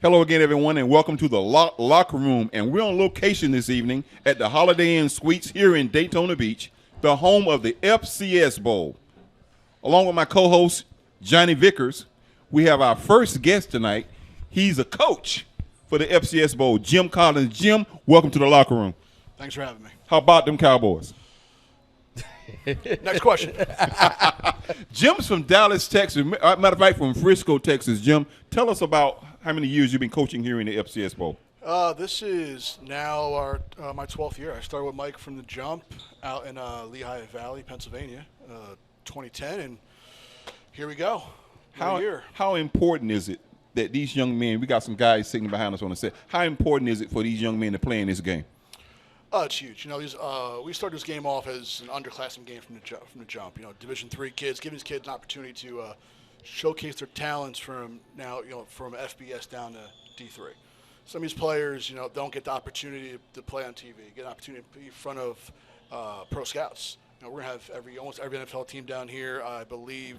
Hello again, everyone, and welcome to the Locker Room. And we're on location this evening at the Holiday Inn Suites here in Daytona Beach, the home of the FCS Bowl. Along with my co-host, Johnny Vickers, we have our first guest tonight. He's a coach for the FCS Bowl, Jim Collins. Jim, welcome to the Locker Room. Thanks for having me. How about them Cowboys? Next question. Jim's from Dallas, Texas. Matter of fact, from Frisco, Texas. Jim, tell us about how many years you've been coaching here in the FCS Bowl. This is now my 12th year. I started with Mike from the jump out in Lehigh Valley, Pennsylvania, 2010, and here we go. How important is it that these young men, we got some guys sitting behind us on the set, how important is it for these young men to play in this game? It's huge. We started this game off as an underclassmen game from the jump. Division III kids, giving these kids an opportunity to showcase their talents from FBS down to D3. Some of these players, don't get the opportunity to play on TV, get an opportunity to be in front of pro scouts. We're gonna have almost every NFL team down here. I believe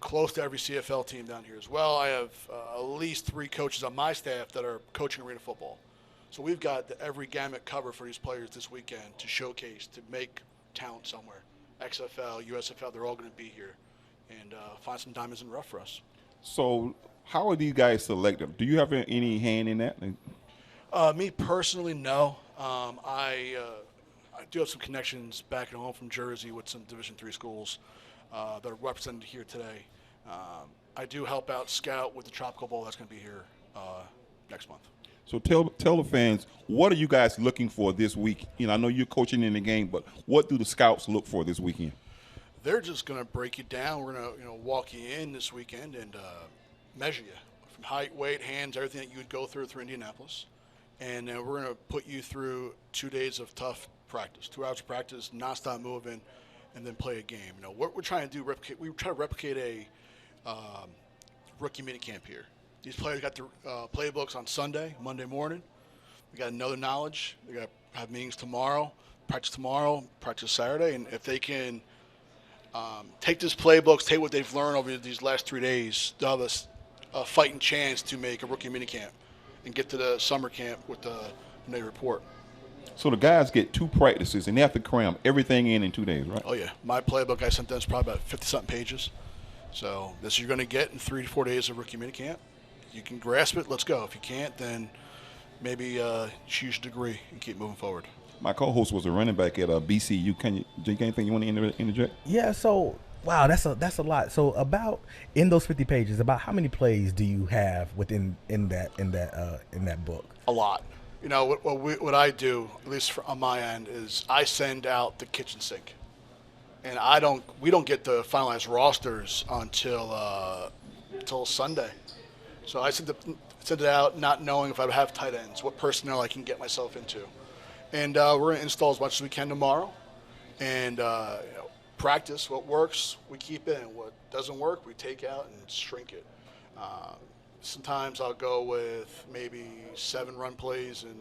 close to every CFL team down here as well. I have at least 3 coaches on my staff that are coaching arena football. So we've got every gamut covered for these players this weekend to showcase, to make talent somewhere. XFL, USFL, they're all going to be here and find some diamonds in the rough for us. So how are these guys selected? Do you have any hand in that? Me personally, no. I do have some connections back at home from Jersey with some Division III schools that are represented here today. I do help out scout with the Tropical Bowl that's going to be here next month. So tell the fans, what are you guys looking for this week? I know you're coaching in the game, but what do the scouts look for this weekend? They're just going to break you down. We're going to walk you in this weekend and measure you from height, weight, hands, everything that you would go through Indianapolis. And we're going to put you through 2 days of tough practice, 2 hours of practice, nonstop moving, and then play a game. What we're trying to do, we try to replicate a rookie minicamp here. These players got their playbooks on Sunday, Monday morning. We got another knowledge. They got to have meetings tomorrow, practice Saturday. And if they can take this playbooks, take what they've learned over these last 3 days, they'll have a fighting chance to make a rookie minicamp and get to the summer camp with when they report. So the guys get 2 practices, and they have to cram everything in 2 days, right? Oh, yeah. My playbook I sent them is probably about 50-something pages. So this you're going to get in 3 to 4 days of rookie minicamp. You can grasp it, let's go. If you can't, then maybe choose a degree and keep moving forward. My co-host was a running back at BCU. Do you got anything you want to interject? Yeah, so wow, that's a lot. So about in those 50 pages, about how many plays do you have within in that book? A lot. What I do, at least on my end, is I send out the kitchen sink, and we don't get the finalized rosters until Sunday. So I sent it out not knowing if I would have tight ends, what personnel I can get myself into. And we're going to install as much as we can tomorrow. And practice what works, we keep in. What doesn't work, we take out and shrink it. Sometimes I'll go with maybe 7 run plays and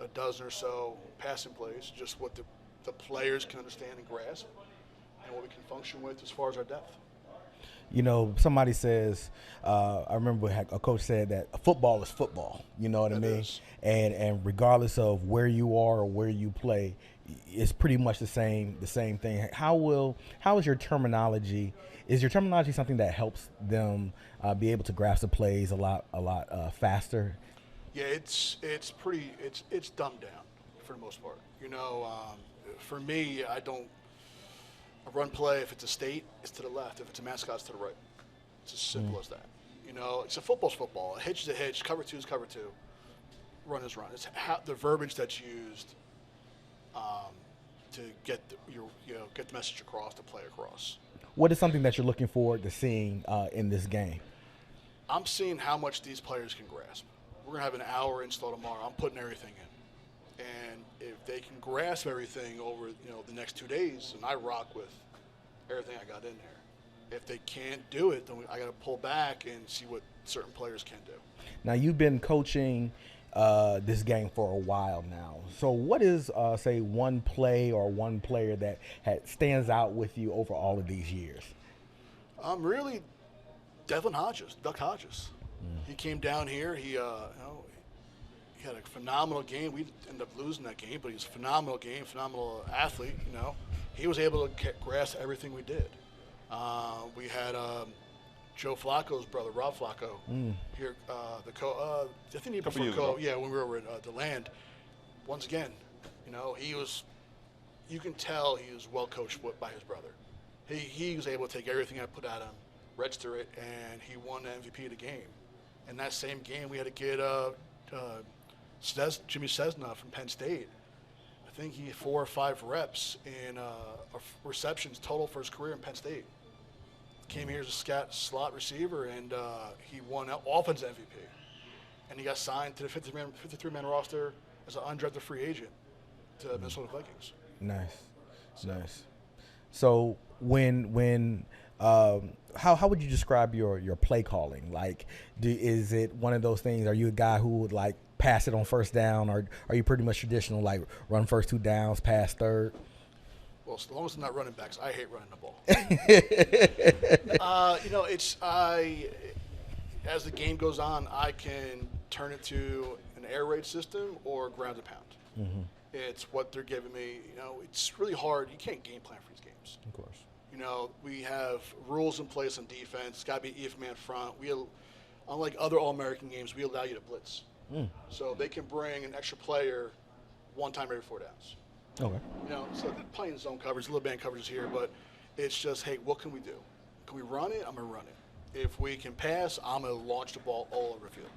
a dozen or so passing plays, just what the players can understand and grasp and what we can function with as far as our depth. Somebody says, I remember a coach said that football is football. You know what I mean? And regardless of where you are or where you play, it's pretty much the same thing. How is your terminology? Is your terminology something that helps them be able to grasp the plays a lot faster? Yeah, it's dumbed down for the most part. For me, a run play, if it's a state, it's to the left. If it's a mascot, it's to the right. It's as simple as that. Football's football. A hitch is a hitch. Cover 2 is cover 2. Run is run. It's the verbiage that's used to get the message across, to play across. What is something that you're looking forward to seeing in this game? I'm seeing how much these players can grasp. We're going to have an hour install tomorrow. I'm putting everything in. And if they can grasp everything over the next 2 days, and I rock with everything I got in there. If they can't do it, then I got to pull back and see what certain players can do. Now, you've been coaching this game for a while now. So what is, say, one play or one player that stands out with you over all of these years? Really, Duck Hodges. He came down here. He had a phenomenal game. We ended up losing that game, but he's a phenomenal game, phenomenal athlete. He was able to grasp everything we did. We had Joe Flacco's brother, Rob Flacco, here. I think he before when we were over at the Land. Once again, he was. You can tell he was well coached by his brother. He was able to take everything I put at him, register it, and he won the MVP of the game. And that same game, we had a kid, Jimmy Cessna from Penn State. I think he had 4 or 5 reps in receptions total for his career in Penn State. Came here as a slot receiver, and he won offense MVP. And he got signed to the 53-man roster as an undrafted free agent to Minnesota Vikings. Nice. So how would you describe your play calling? Like, is it one of those things? Are you a guy who would like pass it on first down, or are you pretty much traditional, like run first 2 downs, pass third? Well, as long as it's not running backs, I hate running the ball. As the game goes on, I can turn it to an air raid system or ground and pound. Mm-hmm. It's what they're giving me. It's really hard. You can't game plan for these games. Of course. We have rules in place on defense. It's got to be man front. Unlike other All-American games, we allow you to blitz. So they can bring an extra player one time every 4 downs. Okay. So they're playing zone coverage, little band coverages here, but it's just, hey, what can we do? Can we run it? I'm going to run it. If we can pass, I'm going to launch the ball all over the field.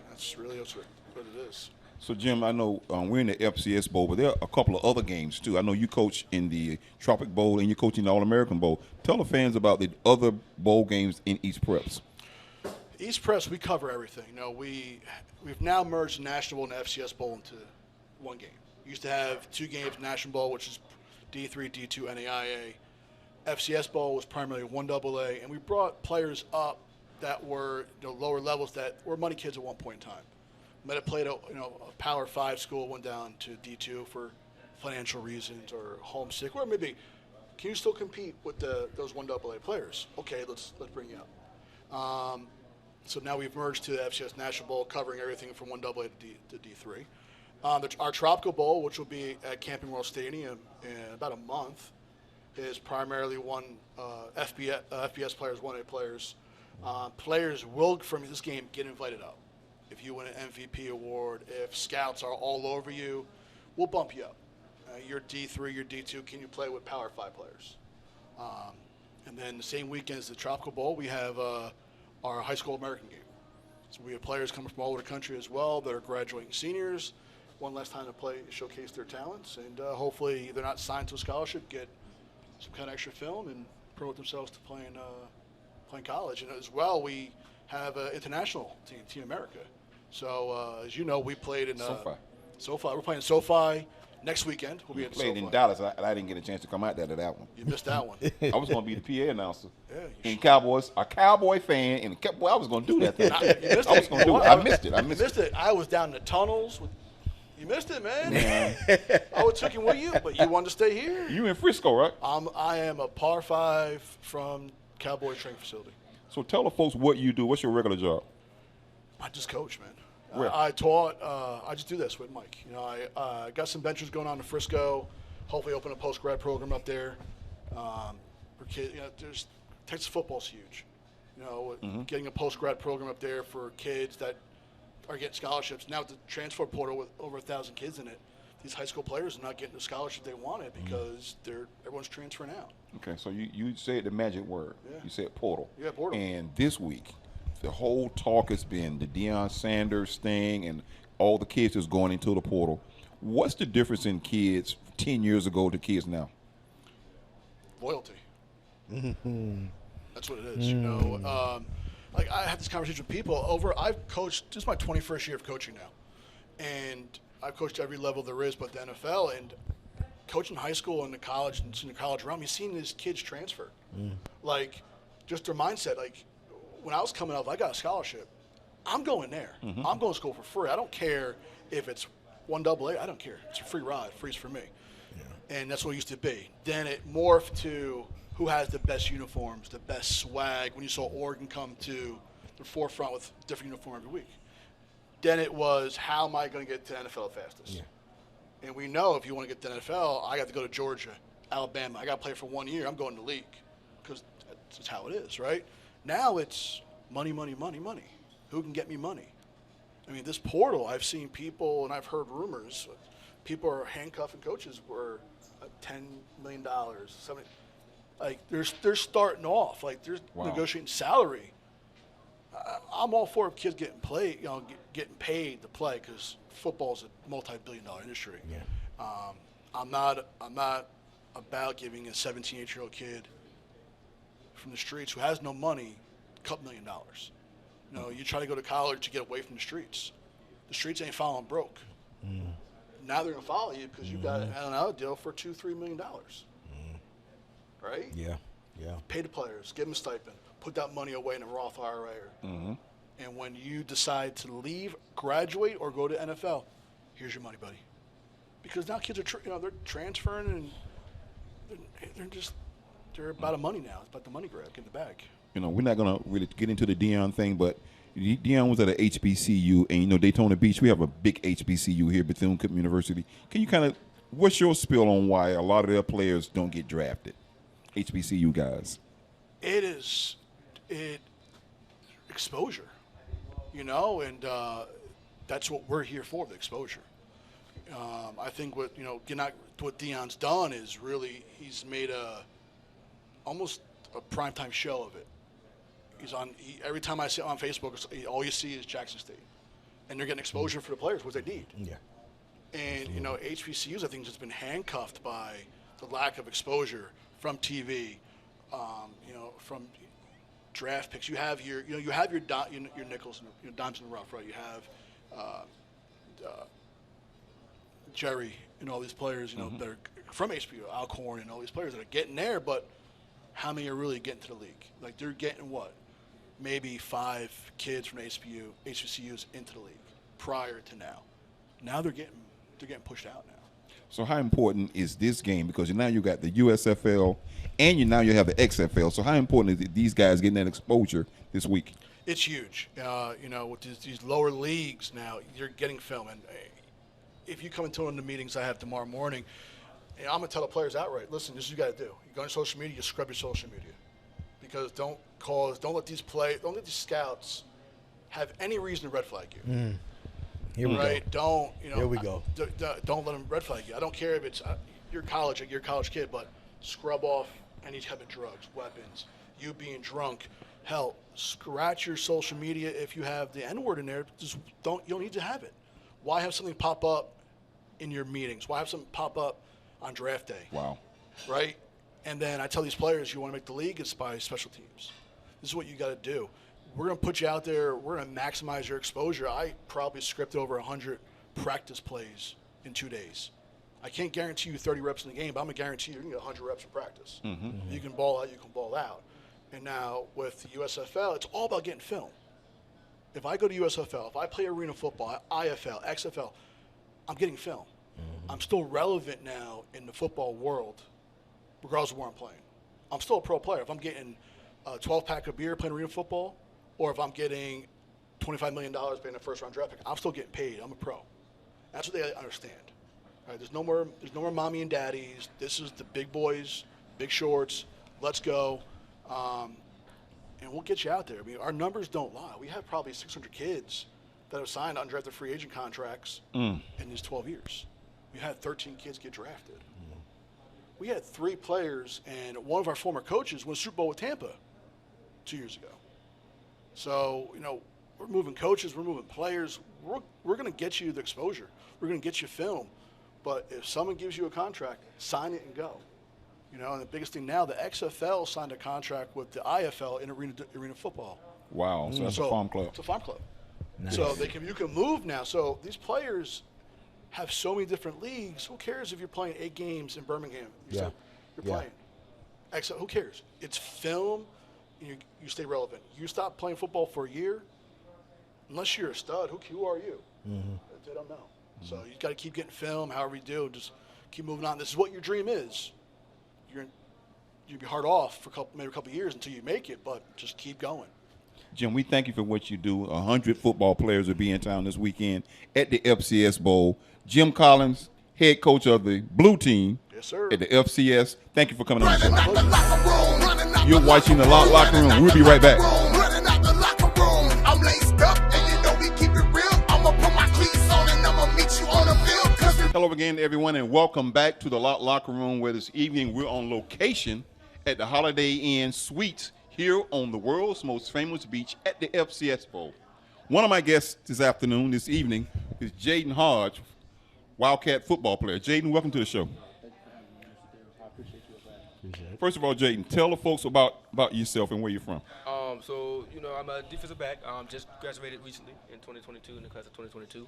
That's really what it is. So, Jim, I know we're in the FCS Bowl, but there are a couple of other games, too. I know you coach in the Tropic Bowl and you coach in the All-American Bowl. Tell the fans about the other bowl games in East Preps. East Preps, we cover everything. We've now merged the National Bowl and the FCS Bowl into one game. We used to have 2 games, National Bowl, which is D3, D2, NAIA. FCS Bowl was primarily 1AA, and we brought players up that were lower levels that were money kids at one point in time. Might have played a Power 5 school, went down to D2 for financial reasons or homesick, or maybe can you still compete with those 1AA players? Okay, let's bring you up. So now we've merged to the FCS National Bowl, covering everything from 1AA to D3. Our Tropical Bowl, which will be at Camping World Stadium in about a month, is primarily FBS players, 1A players. Players will, from this game, get invited up. If you win an MVP award, if scouts are all over you, we'll bump you up. You're D3, you're D2. Can you play with Power 5 players? And then the same weekend as the Tropical Bowl, we have our high school American game. So we have players coming from all over the country as well that are graduating seniors. One last time to play, showcase their talents, and hopefully they're not signed to a scholarship, get some kind of extra film and promote themselves to playing college. And as well, we have an international team, Team America. So as you know, we played in SoFi. We're playing SoFi next weekend. We'll be at played SoFi. in Dallas. I didn't get a chance to come out there to that one. You missed that one. I was going to be the PA announcer. Yeah, and Cowboys, a Cowboy fan, and I was going to do that thing. You missed I was going to do it. I missed it. You missed it. I was down in the tunnels. You missed it, man. I would took him with you, but you wanted to stay here. You in Frisco, right? I am a par 5 from Cowboy training facility. So tell the folks what you do. What's your regular job? I just coach, man. Where? I taught. I just do this with Mike. I got some ventures going on in Frisco. Hopefully, open a post-grad program up there. For kids, there's Texas football's huge. Getting a post-grad program up there for kids that are getting scholarships. Now with the transfer portal with over 1,000 kids in it, these high school players are not getting the scholarship they wanted because everyone's transferring out. Okay, so you said the magic word. Yeah. You said portal. Yeah, portal. And this week, the whole talk has been the Deion Sanders thing and all the kids that's going into the portal. What's the difference in kids 10 years ago to kids now? Loyalty. That's what it is. Like I had this conversation with people I've coached, this is my 21st year of coaching now. And I've coached every level there is but the NFL, and coaching high school and the college and senior college realm, you've seen these kids transfer. Like, just their mindset. Like, when I was coming up, I got a scholarship. I'm going there. I'm going to school for free. I don't care if it's 1AA. I don't care. It's a free ride. Free's for me. Yeah. And that's what it used to be. Then it morphed to who has the best uniforms, the best swag. When you saw Oregon come to the forefront with different uniform every week. Then it was, how am I going to get to the NFL fastest? Yeah. And we know if you want to get to the NFL, I got to go to Georgia, Alabama. I got to play for 1 year. I'm going to the league because that's how it is, right? Now it's money, money, money, money. Who can get me money? I mean, this portal, I've seen people, and I've heard rumors, people are handcuffing coaches for $10 million, $70. Like, they're starting off. Like, they're negotiating salary. I'm all for kids getting getting paid to play because football is a multi-billion-dollar industry. Yeah. I'm not about giving a 17, 18-year-old kid from the streets who has no money a couple $1 million. You know, you try to go to college to get away from the streets. The streets ain't following broke. Now they're gonna follow you because you got another deal for $2-3 million. Right? Yeah. Yeah. Pay the players, give them a stipend, put that money away in a Roth IRA. And when you decide to leave, graduate, or go to NFL, here's your money, buddy. Because now kids are, they're transferring and they're about the money now. It's about the money grab, get the bag. You know, we're not gonna really get into the Deion thing, but Deion was at an HBCU, and you know, Daytona Beach, we have a big HBCU here, Bethune Cookman University. Can you what's your spill on why a lot of their players don't get drafted? HBCU guys. Exposure, and that's what we're here for, the exposure. I think what Deion's done is really, he's made almost a primetime show of it. Every time I see it on Facebook, all you see is Jackson State, and they're getting exposure for the players, what they need. Yeah. And HBCUs, I think, has been handcuffed by the lack of exposure from TV, from draft picks. You have your nickels and your dimes in the rough, right? You have Jerry and all these players, that are from HBCU, Alcorn, and all these players that are getting there, but how many are really getting to the league? Like, they're getting what? Maybe 5 kids from HBCUs into the league prior to now. Now they're getting pushed out now. So how important is this game? Because now you got the USFL and now you have the XFL. So how important is these guys getting that exposure this week? It's huge. With these lower leagues now, you're getting film. And if you come into one of the meetings I have tomorrow morning, I'm going to tell the players outright, listen, this is what you got to do. You go on social media, you scrub your social media. Because don't let these scouts have any reason to red flag you. Here we go. Here we go. Don't let them red flag you. I don't care if it's you're a college kid, but scrub off any type of drugs, weapons, you being drunk. Hell, scratch your social media if you have the N-word in there. You don't need to have it. Why have something pop up in your meetings? Why have something pop up on draft day? Wow. Right? And then I tell these players, you want to make the league, it's by special teams. This is what you got to do. We're going to put you out there. We're going to maximize your exposure. I probably scripted over 100 practice plays in 2 days. I can't guarantee you 30 reps in the game, but I'm going to guarantee you can get 100 reps in practice. You can ball out, you can ball out. And now with the USFL, it's all about getting film. If I go to USFL, if I play arena football, IFL, XFL, I'm getting film. I'm still relevant now in the football world, regardless of where I'm playing. I'm still a pro player. If I'm getting a 12-pack of beer playing arena football, or if I'm getting $25 million paying a first-round draft pick, I'm still getting paid. I'm a pro. That's what they understand. Right? There's no more mommy and daddies. This is the big boys, big shorts. Let's go. And we'll get you out there. I mean, our numbers don't lie. We have probably 600 kids that have signed undrafted free agent contracts in these 12 years. We had 13 kids get drafted. We had 3 players, and one of our former coaches won a Super Bowl with Tampa 2 years ago. So, we're moving coaches, we're moving players. We're going to get you the exposure. We're going to get you film. But if someone gives you a contract, sign it and go. And the biggest thing now, the XFL signed a contract with the IFL in arena football. Wow, so that's a farm club. It's a farm club. Nice. So you can move now. So these players have so many different leagues. Who cares if you're playing 8 games in Birmingham? You're playing. Who cares? It's film. You stay relevant. You stop playing football for a year, unless you're a stud, who are you? They don't know. So you got to keep getting film, however you do. Just keep moving on. This is what your dream is. You'd be hard off for maybe a couple of years until you make it, but just keep going. Jim, we thank you for what you do. 100 football players will be in town this weekend at the FCS Bowl. Jim Collins, head coach of the blue team Yes, sir. at the FCS. Thank you for coming on the show. You're watching the Locker Room. We'll be right back. Running out the locker room. I'm laced up, and you know we keep it real. I'ma put my cleats on, and I'ma meet you on the field. Hello again, everyone, and welcome back to the Locker Room, where this evening we're on location at the Holiday Inn Suites here on the world's most famous beach at the FCS Bowl. One of my guests this evening, is Jaylon Hodge, Wildcat football player. Jaylon, welcome to the show. First of all, Jaylon, tell the folks about yourself and where you're from. So, I'm a defensive back. Just graduated recently in 2022, in the class of 2022.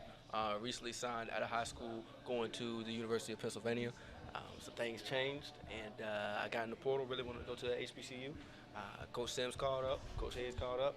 Recently signed out of high school, going to the University of Pennsylvania. Some things changed, and I got in the portal, really wanted to go to HBCU. Coach Sims called up, Coach Hayes called up.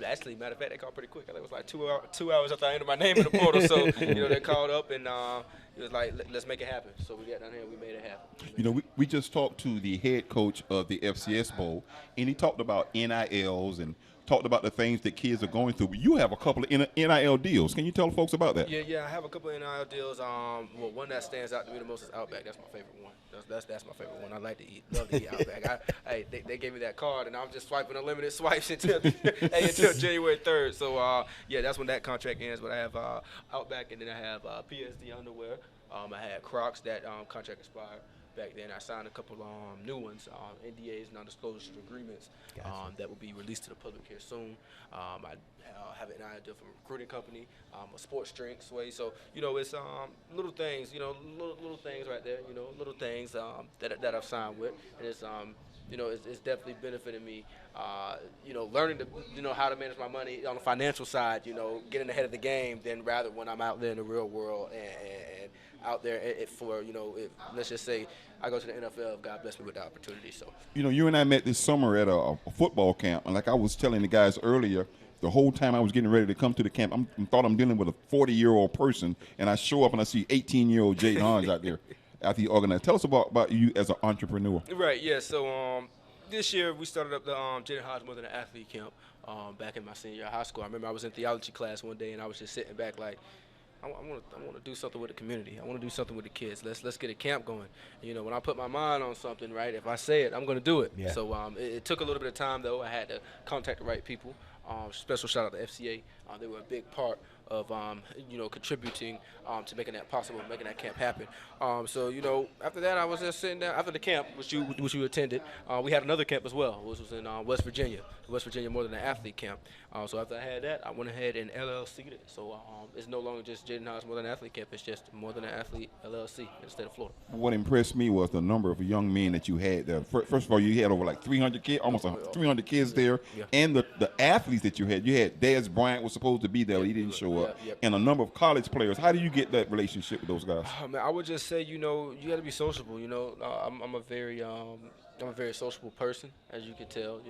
Actually, matter of fact, they called pretty quick. I think it was like 2 hours after I entered my name in the portal. So, they called up, and it was like, let's make it happen. So we got down here and we made it happen. We just talked to the head coach of the FCS Bowl, and he talked about NILs and talked about the things that kids are going through. But you have a couple of NIL deals. Can you tell folks about that? Yeah, I have a couple of NIL deals. One that stands out to me the most is Outback. That's my favorite one. That's my favorite one. I like to love to eat Outback. They gave me that card, and I'm just swiping unlimited swipes until January 3rd. So, that's when that contract ends. But I have Outback, and then I have PSD underwear. I had Crocs. That contract expired back then. I signed a couple new ones, NDAs, non-disclosure agreements, that will be released to the public here soon. I have an idea from a recruiting company, a sports drink sway. So, it's little things, little things right there, little things that I've signed with. And it's definitely benefited me, learning to, how to manage my money on the financial side, getting ahead of the game than rather when I'm out there in the real world and out there let's just say I go to the NFL, God bless me with the opportunity. So you and I met this summer at a football camp, and like I was telling the guys earlier, the whole time I was getting ready to come to the camp, I thought I'm dealing with a 40-year-old person, and I show up and I see 18-year-old Jaylon Hodge out there after he organized. Tell us about you as an entrepreneur. Right, yeah. So this year we started up the Jaylon Hodge More Than an Athlete camp back in my senior year of high school. I remember I was in theology class one day, and I was just sitting back like, I want to do something with the community. I want to do something with the kids. Let's get a camp going. When I put my mind on something, right, if I say it, I'm going to do it. Yeah. So it took a little bit of time, though. I had to contact the right people. Special shout out to FCA. They were a big part of contributing to making that possible, making that camp happen. So after that, I was just sitting down after the camp, which you attended. We had another camp as well, which was in West Virginia More Than an Athlete camp. So after I had that, I went ahead and LLC'd it. So it's no longer just Jaylon Hodge More Than an Athlete camp. It's just More Than an Athlete LLC in the state of Florida. What impressed me was the number of young men that you had there. First of all, you had over like 300 kids, almost 300 kids there, and the athletes that you had. You had Dez Bryant was supposed to be there, but he didn't show up, and a number of college players. How do you get that relationship with those guys? Man, I would just say, you got to be sociable. I'm a very sociable person, as you can tell.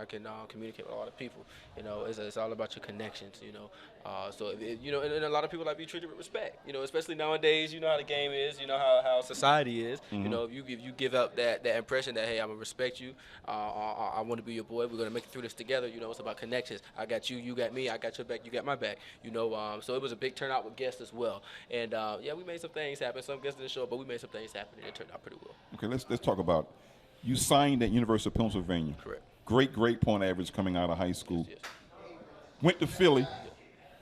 I can communicate with a lot of people. It's all about your connections. And a lot of people like to be treated with respect. Especially nowadays. You know how the game is. You know how society is. Mm-hmm. If you give up that impression that, hey, I'm gonna respect you. I want to be your boy. We're gonna make it through this together. It's about connections. I got you. You got me. I got your back. You got my back. So it was a big turnout with guests as well. And we made some things happen. Some guests didn't show up, but we made some things happen, and it turned out pretty well. Okay, let's talk about. You signed at University of Pennsylvania. Correct. Great point average coming out of high school. Yes. Went to Philly.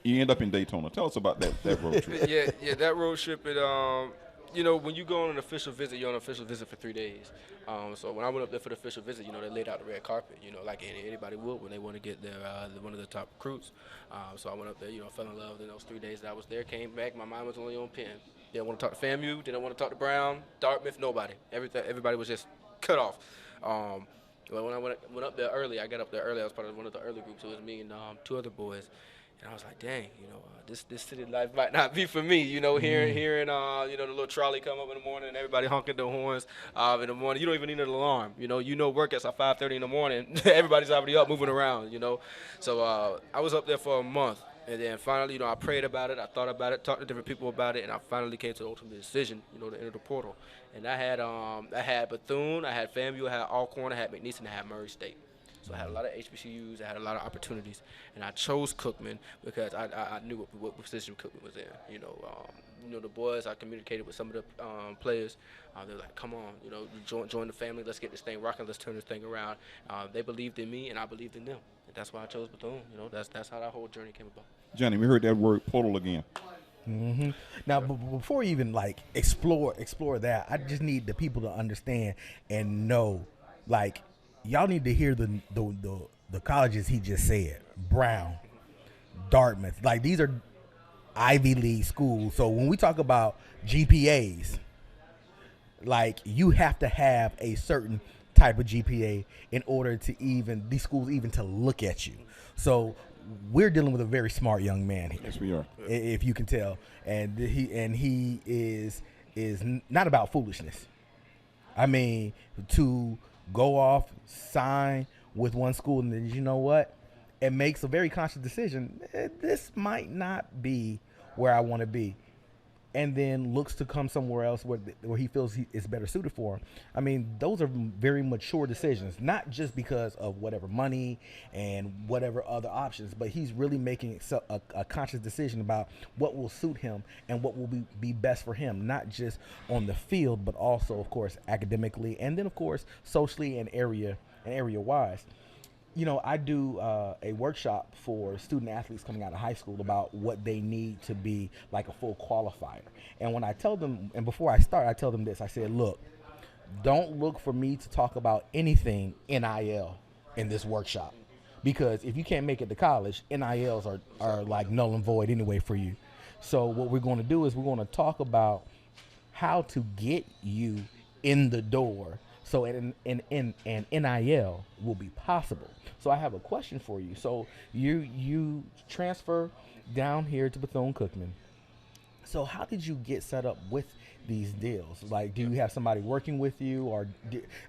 You end up in Daytona. Tell us about that road trip. Yeah, that road trip. When you go on an official visit, you're on an official visit for 3 days. So when I went up there for the official visit, they laid out the red carpet, like anybody would when they want to get their one of the top recruits. So I went up there, fell in love in those 3 days that I was there. Came back, my mind was only on Penn. Didn't want to talk to FAMU. Didn't want to talk to Brown, Dartmouth, nobody. Everybody was just cut off. When I went up there early, I got up there early. I was part of one of the early groups. It was me and 2 other boys. And I was like, dang, this city life might not be for me. Hearing the little trolley come up in the morning and everybody honking their horns in the morning. You don't even need an alarm. Work at 5:30 in the morning. Everybody's already up, moving around. So I was up there for a month. And then finally, I prayed about it, I thought about it, talked to different people about it, and I finally came to the ultimate decision, to enter the portal. And I had Bethune, I had FAMU, I had Alcorn, I had McNeese, and I had Murray State. So I had a lot of HBCUs. I had a lot of opportunities, and I chose Cookman because I knew what position Cookman was in. The boys. I communicated with some of the players. They're like, "Come on, join the family. Let's get this thing rocking. Let's turn this thing around." They believed in me, and I believed in them. And that's why I chose Bethune. That's how that whole journey came about. Johnny, we heard that word portal again. Mm-hmm. Now, before we even explore that, I just need the people to understand and know, y'all need to hear the colleges he just said: Brown, Dartmouth. These are Ivy League schools. So when we talk about GPAs, you have to have a certain type of GPA in order to these schools even to look at you. So we're dealing with a very smart young man here. Yes, we are. If you can tell, and he is not about foolishness. I mean, to go off, sign with one school, and then you know what, and makes a very conscious decision. This might not be where I want to be, and then looks to come somewhere else where he feels is better suited for him. I mean, those are very mature decisions, not just because of whatever money and whatever other options, but he's really making a conscious decision about what will suit him and what will be best for him, not just on the field, but also, of course, academically, and then, of course, socially and area-wise. I do a workshop for student athletes coming out of high school about what they need to be like a full qualifier. And when I tell them, and before I start, I tell them this, I said, look, don't look for me to talk about anything NIL in this workshop. Because if you can't make it to college, NILs are like null and void anyway for you. So what we're going to do is we're going to talk about how to get you in the door so an NIL will be possible. So I have a question for you. So you transfer down here to Bethune-Cookman. So how did you get set up with these deals? Do you have somebody working with you, or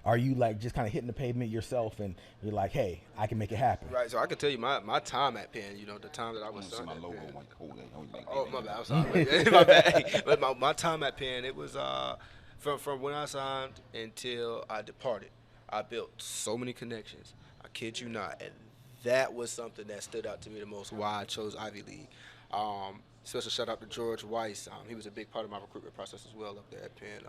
are you just kind of hitting the pavement yourself and you're like, hey, I can make it happen? Right. So I can tell you my time at Penn. The time that I was signed at Penn. Oh, my bad. I'm sorry. My bad. But my time at Penn, it was from when I signed until I departed. I built so many connections. I kid you not. And that was something that stood out to me the most, why I chose Ivy League. Special shout out to George Weiss. He was a big part of my recruitment process as well up there at Penn.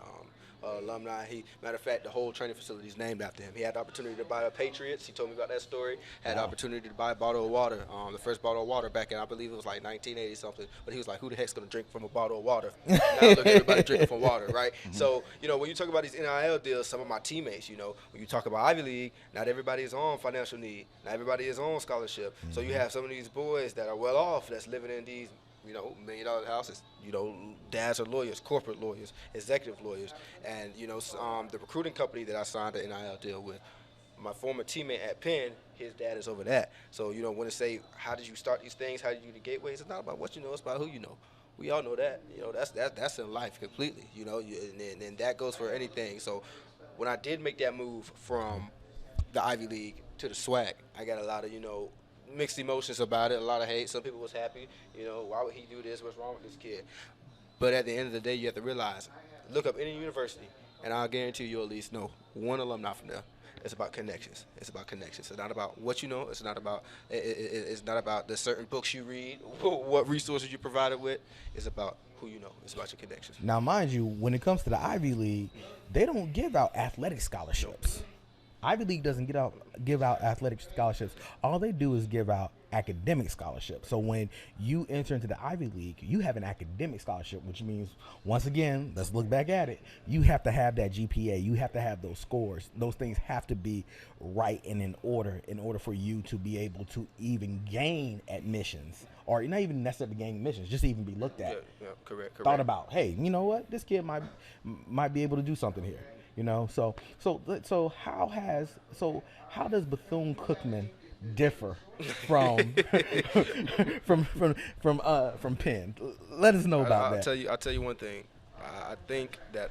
Alumni. Matter of fact, the whole training facility is named after him. He had the opportunity to buy the Patriots. He told me about that story. Had the opportunity to buy a bottle of water, the first bottle of water back in, I believe it was 1980 something. But he was like, who the heck's going to drink from a bottle of water? Now look at everybody drinking from water, right? Mm-hmm. So, when you talk about these NIL deals, some of my teammates, when you talk about Ivy League, not everybody is on financial need. Not everybody is on scholarship. Mm-hmm. So you have some of these boys that are well off that's living in these $1 million houses. Dads are lawyers, corporate lawyers, executive lawyers. And, the recruiting company that I signed the NIL deal with, my former teammate at Penn, his dad is over that. So, when they say, how did you start these things? How did you do the gateways? It's not about what you know, it's about who you know. We all know that. That's in life completely, and that goes for anything. So when I did make that move from the Ivy League to the SWAC, I got a lot of, mixed emotions about it, a lot of hate. Some people was happy, why would he do this? What's wrong with this kid? But at the end of the day, you have to realize, look up any university, and I'll guarantee you'll at least know one alumni from there. It's about connections. It's about connections. It's not about what you know. It's not about the certain books you read, what resources you provided with. It's about who you know. It's about your connections. Now, mind you, when it comes to the Ivy League, they don't give out athletic scholarships. Ivy League doesn't give out athletic scholarships. All they do is give out academic scholarships. So when you enter into the Ivy League, you have an academic scholarship, which means, once again, let's look back at it. You have to have that GPA. You have to have those scores. Those things have to be right and in order for you to be able to even gain admissions, or not even necessarily gain admissions, just even be looked at. Yeah, correct. Thought about, hey, you know what? This kid might be able to do something here. So how does Bethune-Cookman differ from from Penn? Let us know about that. I'll tell you one thing. I think that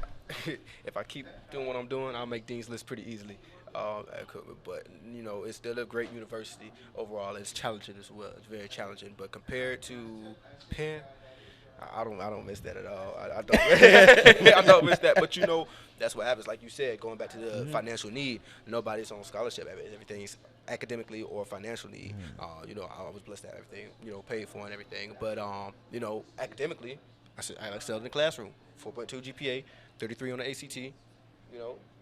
if I keep doing what I'm doing, I'll make Dean's List pretty easily. But it's still a great university overall. It's challenging as well. It's very challenging. But compared to Penn, I don't miss that at all. I don't I don't miss that. But that's what happens. Like you said, going back to the financial need, nobody's on scholarship. Everything's academically or financial need. I was blessed to have everything paid for and everything. But academically, I excelled in the classroom. 4.2 GPA, 33 on the ACT.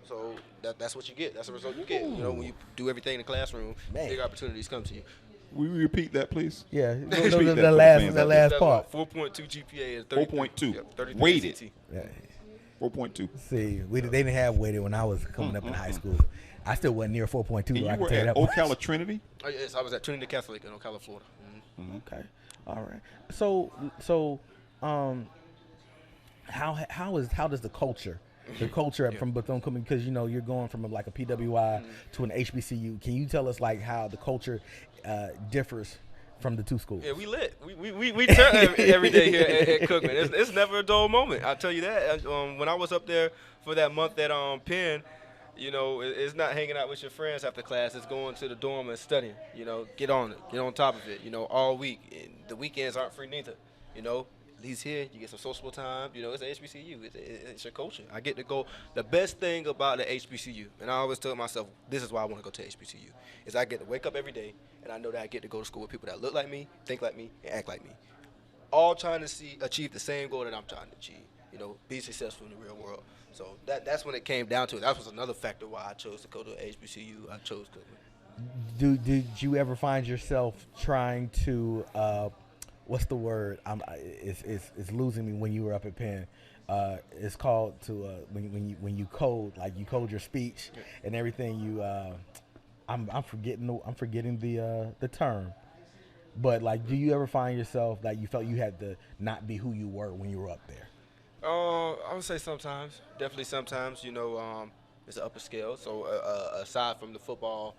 So that's what you get. That's the result you get. When you do everything in the classroom, big opportunities come to you. Will you repeat that, please? Yeah, Repeat the that last part. 4.2 GPA and 33. 4.2. Yep, 33 Weighted. ACT. Yeah. 4.2. See, they didn't have weighted when I was coming up in high school. I still wasn't near 4.2. And you I can were tell you at that much. Ocala Trinity? Oh, yes, I was at Trinity Catholic in Ocala, Florida. Okay, all right. So, how does the culture from Bethune Cookman, because you're going from like a PWI to an HBCU. Can you tell us like how the culture differs from the two schools? Yeah, we lit. We turn every day here at Cookman. It's never a dull moment. I'll tell you that. When I was up there for that month at Penn, it's not hanging out with your friends after class. It's going to the dorm and studying. Get on it. Get on top of it. All week. And the weekends aren't free neither. At least here, you get some sociable time. It's a HBCU. It's your culture. I get to go. The best thing about the HBCU, and I always tell myself, this is why I want to go to HBCU, is I get to wake up every day, and I know that I get to go to school with people that look like me, think like me, and act like me. All trying to achieve the same goal that I'm trying to achieve. Be successful in the real world. So that's when it came down to it. That was another factor why I chose to go to HBCU. I chose Cookman. Did you ever find yourself trying to what's the word? It's losing me when you were up at Penn. It's called to when you code, like you code your speech and everything. I'm forgetting the term. But like, do you ever find yourself that you felt you had to not be who you were when you were up there? I would say sometimes, definitely sometimes. It's an upper scale. So aside from the football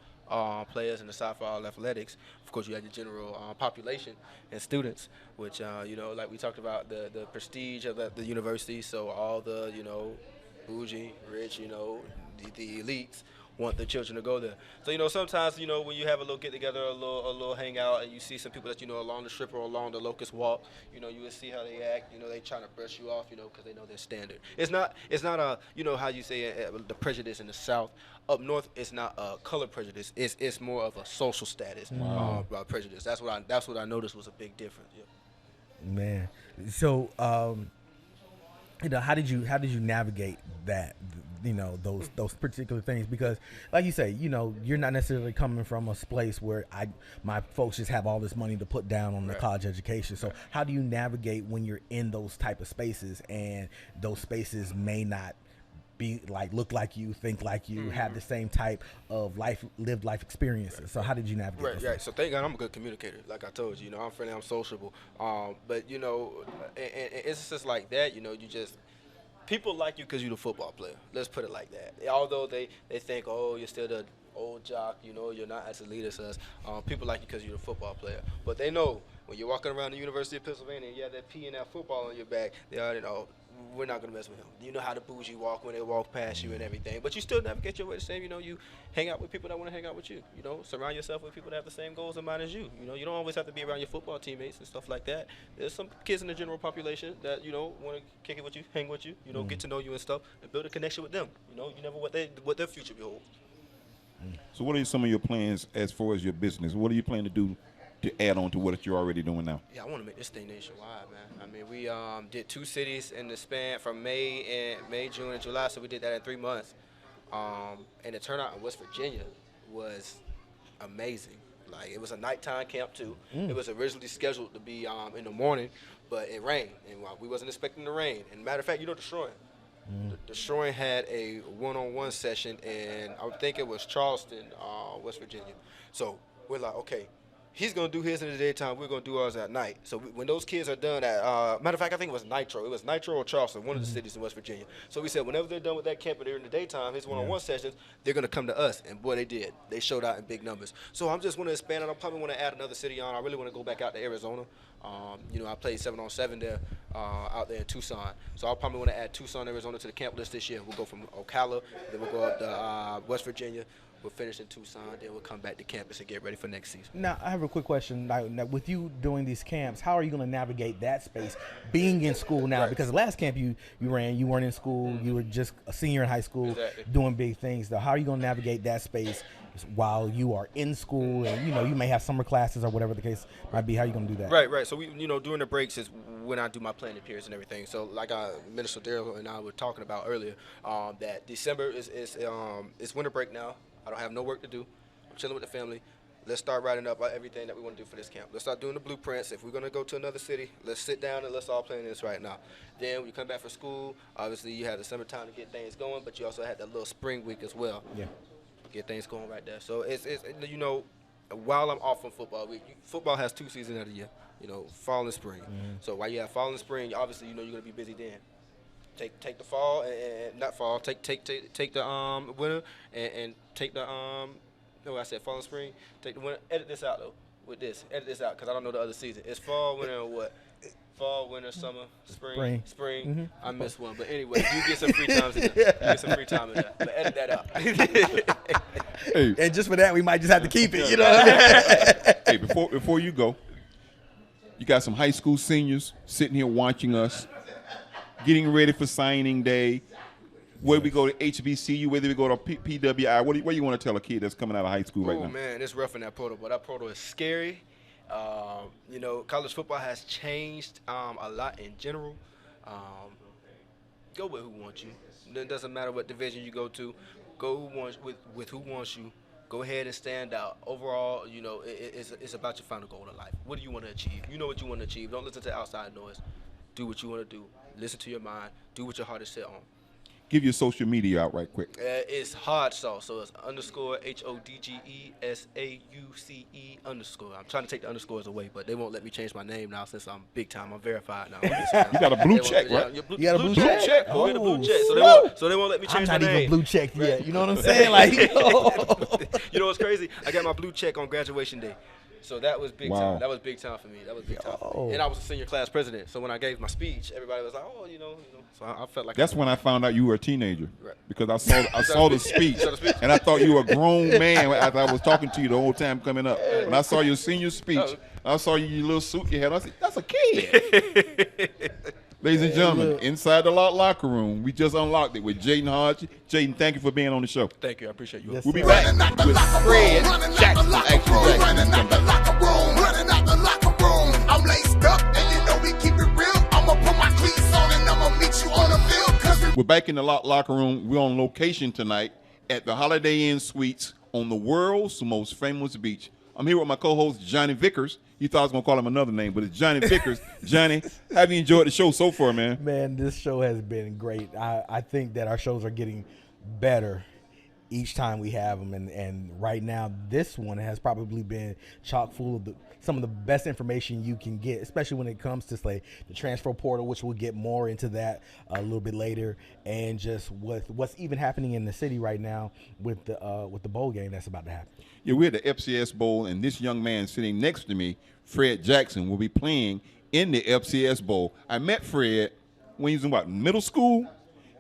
players and aside from all athletics, of course you have your general population and students, which like we talked about the prestige of the university. So all the bougie, rich, the elites want the children to go there. So sometimes when you have a little get together, a little hangout, and you see some people that along the strip or along the Locust Walk, you will see how they act. They trying to brush you off, because they know their standard. It's not a how you say the prejudice in the South. Up north, it's not a color prejudice. It's more of a social status prejudice. That's what I noticed was a big difference. Yeah. Man, so how did you navigate that? Those particular things, because like you say, you're not necessarily coming from a place where my folks just have all this money to put down on the college education. So how do you navigate when you're in those type of spaces, and those spaces may not be like, look like you, think like you, have the same type of lived life experiences? So how did you navigate? Right. So thank God I'm a good communicator. Like I told you, I'm friendly, I'm sociable. But and it's just like that. You just. People like you because you're the football player. Let's put it like that. Although they think, oh, you're still the old jock, you're not as elite as us. People like you because you're the football player. But they know when you're walking around the University of Pennsylvania and you have that P and that football on your back, they already know we're not going to mess with him. You know how the bougie walk when they walk past you and everything. But you still navigate your way the same. You hang out with people that want to hang out with you. Surround yourself with people that have the same goals in mind as you. You don't always have to be around your football teammates and stuff like that. There's some kids in the general population that, want to kick it with you, hang with you, get to know you and stuff, and build a connection with them. You never what their future beholds. So what are some of your plans as far as your business? What are you planning to do to add on to what you're already doing now? Yeah, I want to make this thing nationwide, man. I mean, we did 2 cities in the span from May, June, and July, so we did that in 3 months. And the turnout in West Virginia was amazing. Like, it was a nighttime camp, too. It was originally scheduled to be in the morning, but it rained, and we wasn't expecting the rain. And matter of fact, Destroying. Destroying had a one-on-one session, and I think it was Charleston, West Virginia. So we're like, okay, he's going to do his in the daytime. We're going to do ours at night. So when those kids are done at matter of fact, I think it was Nitro. It was Nitro or Charleston, one of the cities in West Virginia. So we said whenever they're done with that camp and they're in the daytime, his one-on-one sessions, they're going to come to us. And, boy, they did. They showed out in big numbers. So I'm just want to expand it. I probably want to add another city on. I really want to go back out to Arizona. I played 7-on-7 there out there in Tucson. So I'll probably want to add Tucson, Arizona to the camp list this year. We'll go from Ocala, then we'll go up to West Virginia, We'll finish in Tucson, then we'll come back to campus and get ready for next season. Now, I have a quick question. Now, with you doing these camps, how are you going to navigate that space, being in school now? Right. Because the last camp you ran, you weren't in school. You were just a senior in high school, Exactly. doing big things. Now, how are you going to navigate that space while you are in school? And, you may have summer classes or whatever the case might be. How are you going to do that? Right. So we, during the breaks is when I do my planning periods and everything. So like Minister Darrell and I were talking about earlier, that December is winter break now. I don't have no work to do. I'm chilling with the family. Let's start writing up everything that we want to do for this camp. Let's start doing the blueprints. If we're going to go to another city, let's sit down and let's all plan this right now. Then when you come back from school, obviously you have the summertime to get things going, but you also had that little spring week as well. Yeah. Get things going right there. So it's while I'm off from football, football has 2 seasons of the year, fall and spring. Mm-hmm. So while you have fall and spring, obviously you're going to be busy then. Take the fall and not fall. Take the winter and take the no, I said fall and spring. Take the winter. Edit this out though. With this, edit this out because I don't know the other season. It's fall, winter, and what? Fall, winter, summer, spring. Mm-hmm. I missed one, but anyway, you get some free time in there. You get some free time in there. But edit that out. Hey, And just for that, we might just have to keep it. You know what I mean? hey, before you go, you got some high school seniors sitting here watching us, getting ready for signing day. Whether we go to HBCU, whether we go to PWI, what do you want to tell a kid that's coming out of high school right now? Oh, man, it's rough in that portal, but that portal is scary. College football has changed a lot in general. Go with who wants you. It doesn't matter what division you go to. Go with who wants you. Go ahead and stand out. Overall, it's about your final goal in life. What do you want to achieve? You know what you want to achieve. Don't listen to outside noise. Do what you want to do. Listen to your mind. Do what your heart is set on. Give your social media out right quick. It's Hodge Sauce, so it's _HODGESAUCE _. I'm trying to take the underscores away, but they won't let me change my name now since I'm big time. I'm verified now. You got a blue check, right? You got a blue check? Go get a blue Oh, check. So they won't let me change my I'm not name. even blue checked yet. You know what I'm saying? Like, You know what's crazy? I got my blue check on graduation day. So that was big Wow. time. That was big time for me. And I was a senior class president. So when I gave my speech, everybody was like, "Oh, So I felt like That's when I found out you were a teenager, Right. because I saw the speech, and I thought you were a grown man as I was talking to you the whole time coming up. When I saw your senior speech, I saw your little suit you had. I said, "That's a kid." Ladies and gentlemen, inside the locker room, we just unlocked it with Jaylon Hodge. Jaylon, thank you for being on the show. Thank you. I appreciate you. Yes, We'll be sir. back with Fred Jackson. Actually, Running out the locker room, running out the locker room. I'm laced up, and we keep it real. I'ma put my cleats on and I'ma meet you on the field. 'Cause We're back in the locker room. We're on location tonight at the Holiday Inn Suites on the world's most famous beach. I'm here with my co-host, Johnny Vickers. You thought I was going to call him another name, but it's Johnny Vickers. Johnny, have you enjoyed the show so far, man? Man, this show has been great. I think that our shows are getting better each time we have them, and right now this one has probably been chock full of some of the best information you can get, especially when it comes to the transfer portal, which we'll get more into that a little bit later, and just what's even happening in the city right now with the bowl game that's about to happen. Yeah, we're at the FCS Bowl, and this young man sitting next to me, Fred Jackson, will be playing in the FCS Bowl. I met Fred when he was in middle school.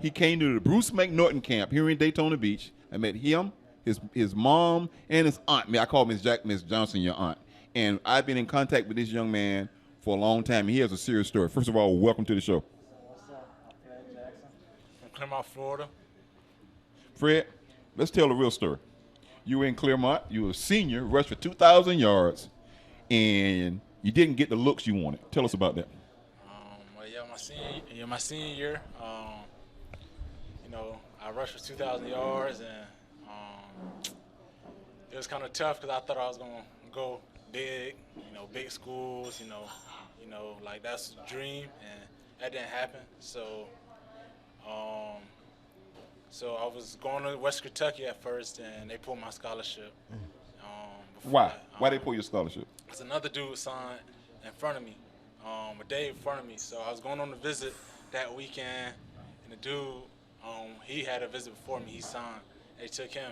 He came to the Bruce McNorton camp here in Daytona Beach. I met him, his mom, and his aunt. I call Miss Johnson your aunt. And I've been in contact with this young man for a long time. He has a serious story. First of all, welcome to the show. What's up, Fred Jackson? From Claremont, Florida. Fred, let's tell the real story. You were in Claremont. You were a senior, rushed for 2,000 yards, and you didn't get the looks you wanted. Tell us about that. My senior year, I rushed for 2,000 yards, and it was kind of tough because I thought I was going to go big, big schools, like that's the dream, and that didn't happen. So I was going to West Kentucky at first, and they pulled my scholarship. Why? Why they pull your scholarship? Because another dude signed in front of me, a day in front of me. So I was going on a visit that weekend, and the dude, he had a visit before me. He signed. They took him.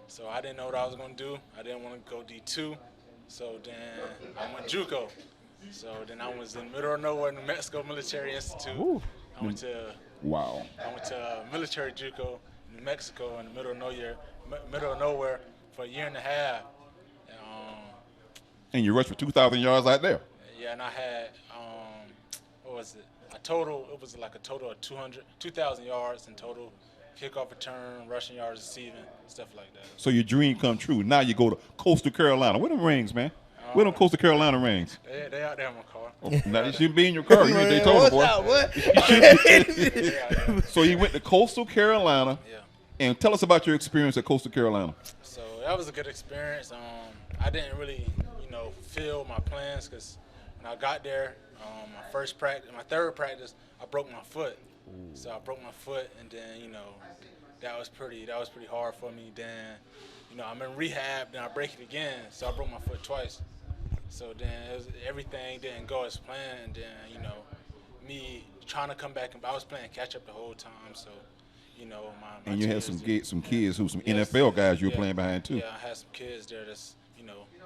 So I didn't know what I was going to do. I didn't want to go D2. So then I went JUCO. So then I was in the middle of nowhere, New Mexico Military Institute. Ooh. I went to Wow. military JUCO, New Mexico, in the middle of nowhere, middle of nowhere for a year and a half. And you rushed for 2,000 yards out there. Yeah, and I had what was it? It was like a total of 2,000 yards in total, kickoff return, rushing yards, receiving, stuff like that. So your dream come true. Now you go to Coastal Carolina. Where them rings, man? Where them Coastal Carolina rings? They out there in my car. Oh, now they shouldn't be in your car. You in Daytona, boy. What? So you went to Coastal Carolina. Yeah. And tell us about your experience at Coastal Carolina. So that was a good experience. I didn't really, feel my plans because when I got there, my third practice, I broke my foot. Ooh. So I broke my foot, and then that was pretty hard for me. Then I'm in rehab, then I break it again, so I broke my foot twice. So then everything didn't go as planned, and then me trying to come back, and I was playing catch up the whole time. So my and you had some kids who some NFL guys you were playing behind too. Yeah, I had some kids there that's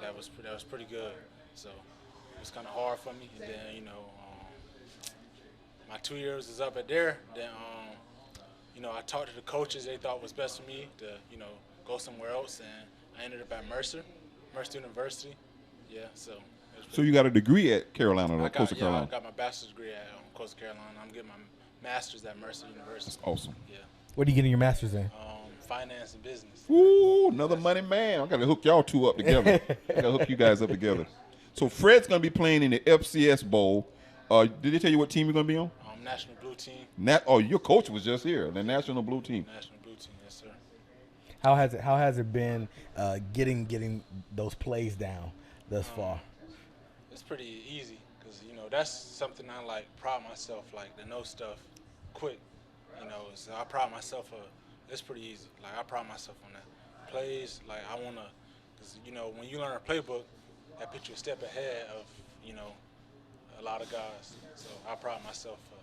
that was pretty good. So it was kind of hard for me, and then my 2 years is up at there. Then I talked to the coaches. They thought it was best for me to go somewhere else, and I ended up at Mercer University. Yeah, so. So you got a degree at Carolina, Coastal Carolina? I got my bachelor's degree at Coastal Carolina. I'm getting my master's at Mercer University. That's awesome. Yeah. What are you getting your master's in? Finance and business. Ooh, another money man. I got to hook y'all two up together. I got to hook you guys up together. So Fred's going to be playing in the FCS Bowl. Did they tell you what team you're going to be on? National Blue Team. Your coach was just here, the National Blue Team. National Blue Team, yes, sir. How has it been getting those plays down thus far? It's pretty easy because that's something I pride myself to know stuff quick. So I pride myself it's pretty easy. I pride myself on that. Plays, I want to, because, when you learn a playbook, that puts you a step ahead of, a lot of guys. So I pride myself for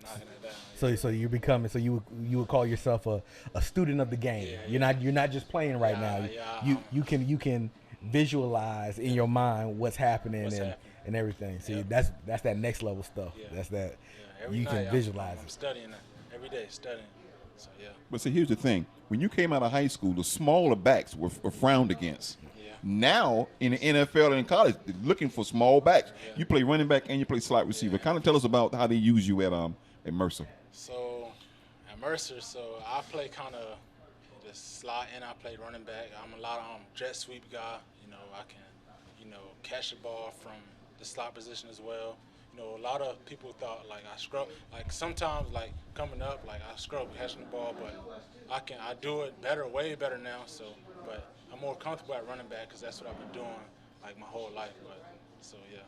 knocking it down. So you're becoming, you would call yourself a student of the game. Yeah, You're not just playing right now. Yeah, You can visualize in your mind what's happening and everything. So that's that next level stuff. Yeah. That's that Every you night can visualize I'm it. studying that every day, studying. So yeah. But see, here's the thing. When you came out of high school, the smaller backs were frowned against. Yeah. Now, in the NFL and in college, they're looking for small backs. Yeah. You play running back and you play slot receiver. Kind of tell us about how they use you at Mercer. So at Mercer, I play kind of the slot and I play running back. I'm a lot of jet sweep guy. I can, catch the ball from the slot position as well. A lot of people thought I scrub. Sometimes coming up, I scrub catching the ball, but I do it better, way better now. So, but I'm more comfortable at running back because that's what I've been doing my whole life. But so yeah.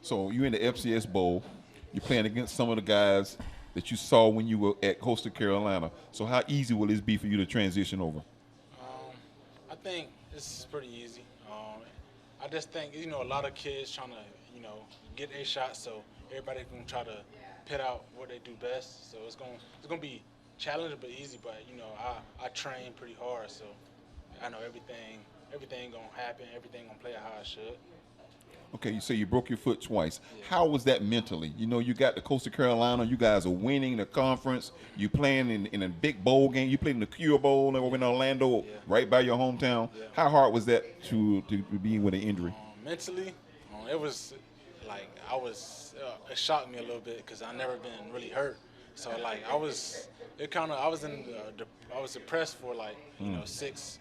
So you're in the FCS Bowl. You're playing against some of the guys that you saw when you were at Coastal Carolina. So how easy will this be for you to transition over? I think this is pretty easy. I just think a lot of kids trying to get a shot, so everybody's gonna try to pit out what they do best. So it's gonna be challenging but easy. But I train pretty hard, so I know everything gonna happen. Everything gonna play how it should. Okay, you say you broke your foot twice. Yeah. How was that mentally? You got the Coastal Carolina. You guys are winning the conference. You playing in a big bowl game. You played in the Cure Bowl over in Orlando, right by your hometown. Yeah. How hard was that to be with an injury? Mentally, it was it shocked me a little bit because I never been really hurt. So I was depressed for 6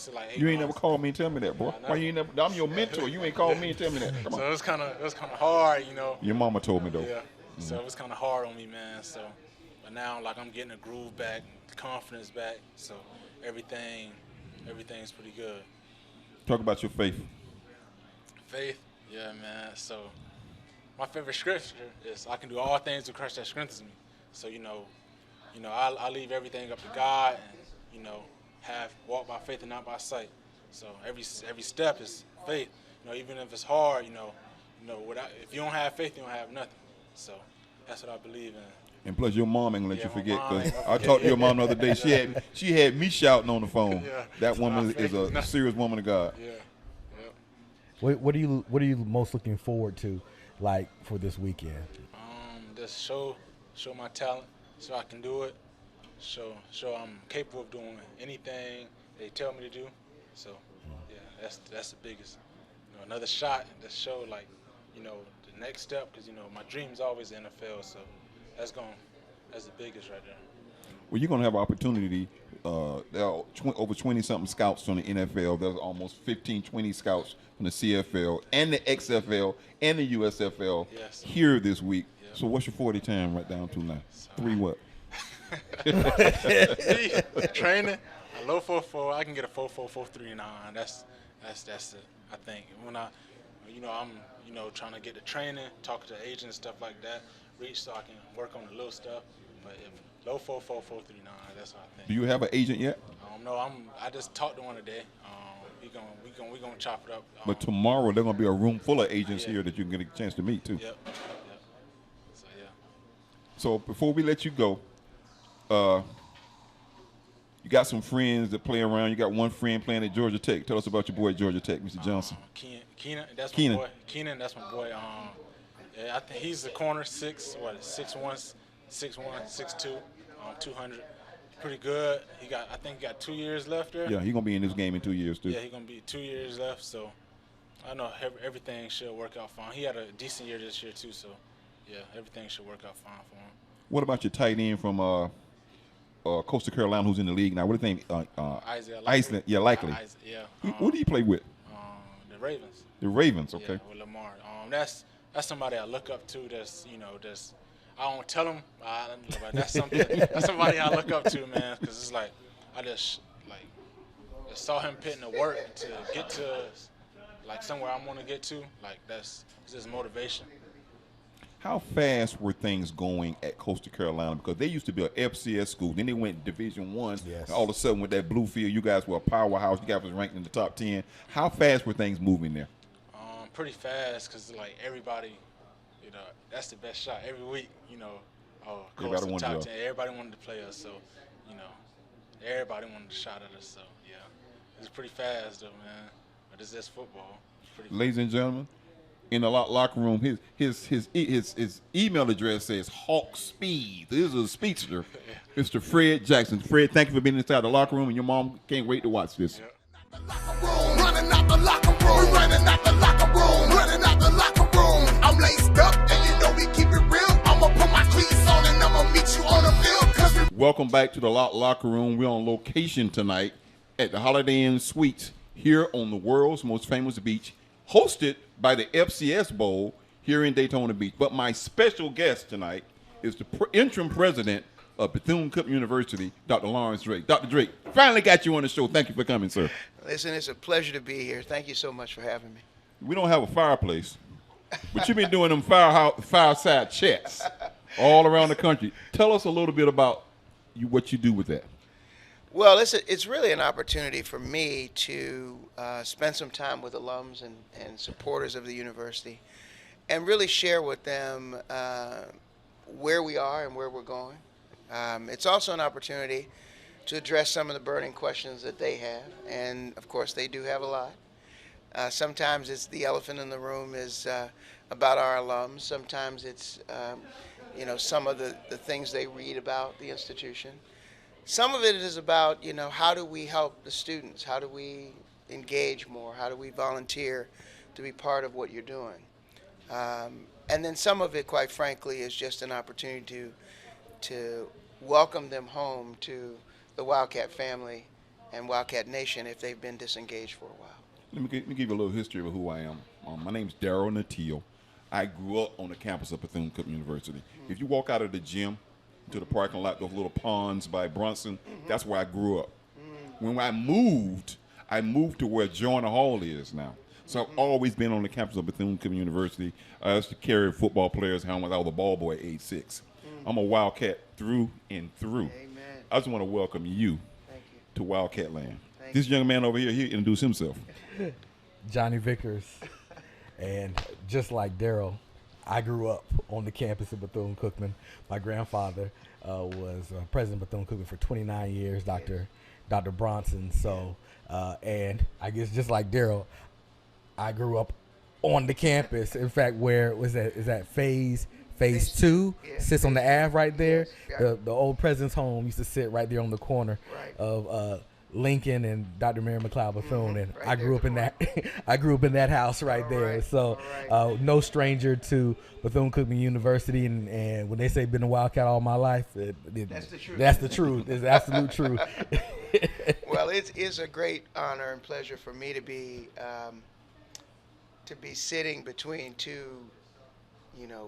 to 8 months. You ain't never called me and tell me that, boy. Why you ain't never? I'm your mentor. You ain't called me and tell me that. Come on. So it was kind of hard, Your mama told me though. Yeah. So it was kind of hard on me, man. So, but now I'm getting a groove back, confidence back. So everything's pretty good. Talk about your faith. Faith, yeah, man. So my favorite scripture is I can do all things through Christ that strengthens me. So I leave everything up to God and walk by faith and not by sight. So every step is faith. Even if it's hard, if you don't have faith, you don't have nothing. So that's what I believe in. And plus, your mom ain't gonna let you forget. Cause I talked to your mom the other day. She had me shouting on the phone. Yeah, that woman is a serious woman of God. Yeah. What are you most looking forward to, for this weekend? Just show my talent, so I can do it. show I'm capable of doing anything they tell me to do. So yeah, that's the biggest. Another shot to show like, the next step, because my dream's always the NFL. So that's the biggest right there. Well, you're going to have an opportunity. There are over 20-something scouts from the NFL. There's almost 15, 20 scouts from the CFL and the XFL and the USFL here this week. Yep. So what's your 40 time right down to now? 3 what? Training, a low 4.4. I can get a 4.4, 4.39. That's it. I think when I'm trying to get the training, talk to the agents and stuff like that, reach so I can work on the little stuff. But if low 4.4, 4.39, that's what I think. Do you have an agent yet? No, I just talked to one today. We gonna chop it up. But tomorrow there's gonna be a room full of agents here that you can get a chance to meet too. Yep. So yeah. So before we let you go, you got some friends that play around. You got one friend playing at Georgia Tech. Tell us about your boy at Georgia Tech, Mr. Johnson. Keenan, that's my boy. Keenan, that's my boy. Yeah, I think he's the corner, 6'1", 6'2", 200. Pretty good. I think he got 2 years left there. Yeah, he's gonna be in this game in 2 years too. Yeah, he's gonna be 2 years left. So I know everything should work out fine. He had a decent year this year too. So yeah, everything should work out fine for him. What about your tight end from Coastal Carolina, who's in the league now? What do you think? Isaiah Iceland. Yeah, likely. Yeah. Who do you play with? The Ravens. The Ravens. Okay. Yeah, with Lamar. That's somebody I look up to. That's I don't tell him. But that's somebody I look up to, man. Because it's like I just saw him putting the work to get to like somewhere I want to get to. Like it's just motivation. How fast were things going at Coastal Carolina? Because they used to be an FCS school. Then they went Division I. Yes. And all of a sudden, with that blue field, you guys were a powerhouse. You guys was ranked in the top 10. How fast were things moving there? Pretty fast, because like everybody, that's the best shot every week. Close to top 10. Everybody wanted to play us, so everybody wanted a shot at us. So yeah, it's pretty fast though, man. But it's just football. Ladies and gentlemen, in the locker room, his email address says Hawk Speed. This is a speedster, Mr. Fred Jackson. Fred, thank you for being inside the locker room, and your mom can't wait to watch this. Yeah. Running out the locker room, we running out the locker room, running out the locker room. I'm laced up, and we keep it real. I'ma put my cleats on, and I'ma meet you on the field. Cause welcome back to the locker room. We're on location tonight at the Holiday Inn Suites here on the world's most famous beach, hosted by the FCS Bowl here in Daytona Beach. But my special guest tonight is the interim president of Bethune-Cookman University, Dr. Lawrence Drake. Dr. Drake, finally got you on the show. Thank you for coming, sir. Listen, it's a pleasure to be here. Thank you so much for having me. We don't have a fireplace, but you've been doing them fireside chats all around the country. Tell us a little bit about what you do with that. Well, it's really an opportunity for me to spend some time with alums and supporters of the university and really share with them where we are and where we're going. It's also an opportunity to address some of the burning questions that they have, and of course they do have a lot. Sometimes it's the elephant in the room is about our alums. Sometimes it's some of the things they read about the institution. Some of it is about how do we help the students? How do we engage more? How do we volunteer to be part of what you're doing? And then some of it, quite frankly, is just an opportunity to welcome them home to the Wildcat family and Wildcat Nation if they've been disengaged for a while. Let me give you a little history of who I am. My name's Darryl Natil. I grew up on the campus of Bethune-Cookman University. Mm-hmm. If you walk out of the gym to the parking lot, those little ponds by Brunson, that's where I grew up. Mm-hmm. When I moved to where Joyner Hall is now. So I've always been on the campus of Bethune-Cookman University. I used to carry football players' helmets. I was a ball boy at age 6. I'm a Wildcat through and through. Amen. I just want to welcome you Thank you. to Wildcat Land. Thank This young man over here, he introduced himself. Johnny Vickers. And just like Darryl, I grew up on the campus of Bethune-Cookman. My grandfather was president of Bethune-Cookman for 29 years, Dr. Bronson. So, and I guess just like Darryl, I grew up on the campus. In fact, where was that? Is that Phase Phase 2 Yeah, sits on the Ave right there. Yes, yeah. The old president's home used to sit right there on the corner Right. of Lincoln and Dr. Mary McLeod Bethune, and Right I there grew at up in the that. I grew up in that house right All there. right, So all right. no stranger to Bethune-Cookman University, and when they say been a Wildcat all my life, That's the truth. That's the truth. It's the absolute truth. Well, it is a great honor and pleasure for me to be sitting between two,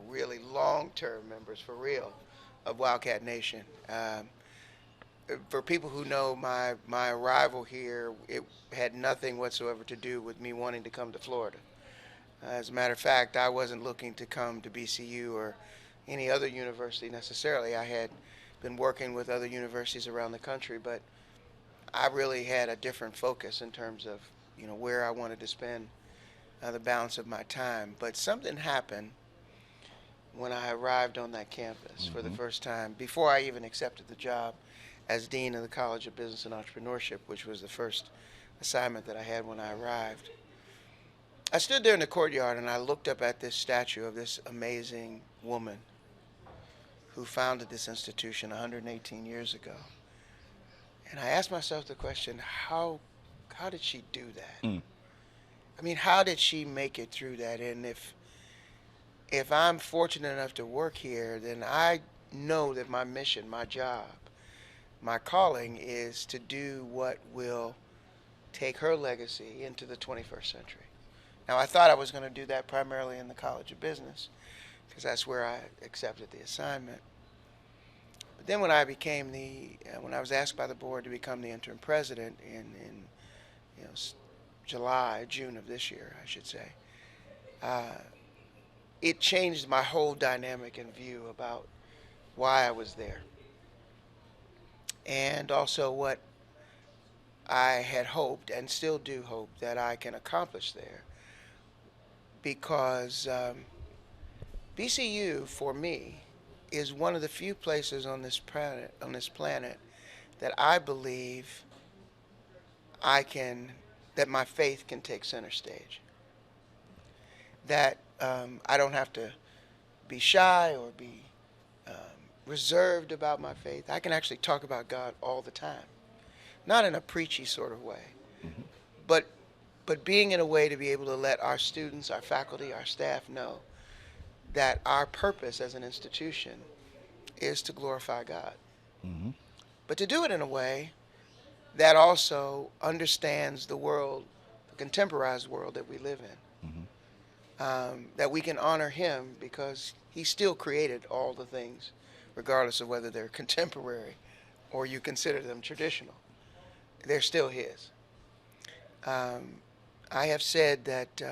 really long-term members for real of Wildcat Nation. For people who know my arrival here, it had nothing whatsoever to do with me wanting to come to Florida. As a matter of fact, I wasn't looking to come to BCU or any other university necessarily. I had been working with other universities around the country, but I really had a different focus in terms of where I wanted to spend the balance of my time. But something happened when I arrived on that campus for the first time, before I even accepted the job as Dean of the College of Business and Entrepreneurship, which was the first assignment that I had when I arrived. I stood there in the courtyard and I looked up at this statue of this amazing woman who founded this institution 118 years ago. And I asked myself the question, how did she do that? I mean, how did she make it through that? And if I'm fortunate enough to work here, then I know that my mission, my job, my calling is to do what will take her legacy into the 21st century. Now, I thought I was going to do that primarily in the College of Business because that's where I accepted the assignment. But then when I was asked by the board to become the interim president in June of this year, I should say, it changed my whole dynamic and view about why I was there. And also what I had hoped and still do hope that I can accomplish there. Because BCU, for me, is one of the few places on this planet that I believe that my faith can take center stage. That I don't have to be shy or be reserved about my faith. I can actually talk about God all the time. Not in a preachy sort of way, but being in a way to be able to let our students, our faculty, our staff know that our purpose as an institution is to glorify God. But to do it in a way that also understands the world, the contemporized world that we live in. That we can honor him because he still created all the things, regardless of whether they're contemporary or you consider them traditional. They're still his. I have said that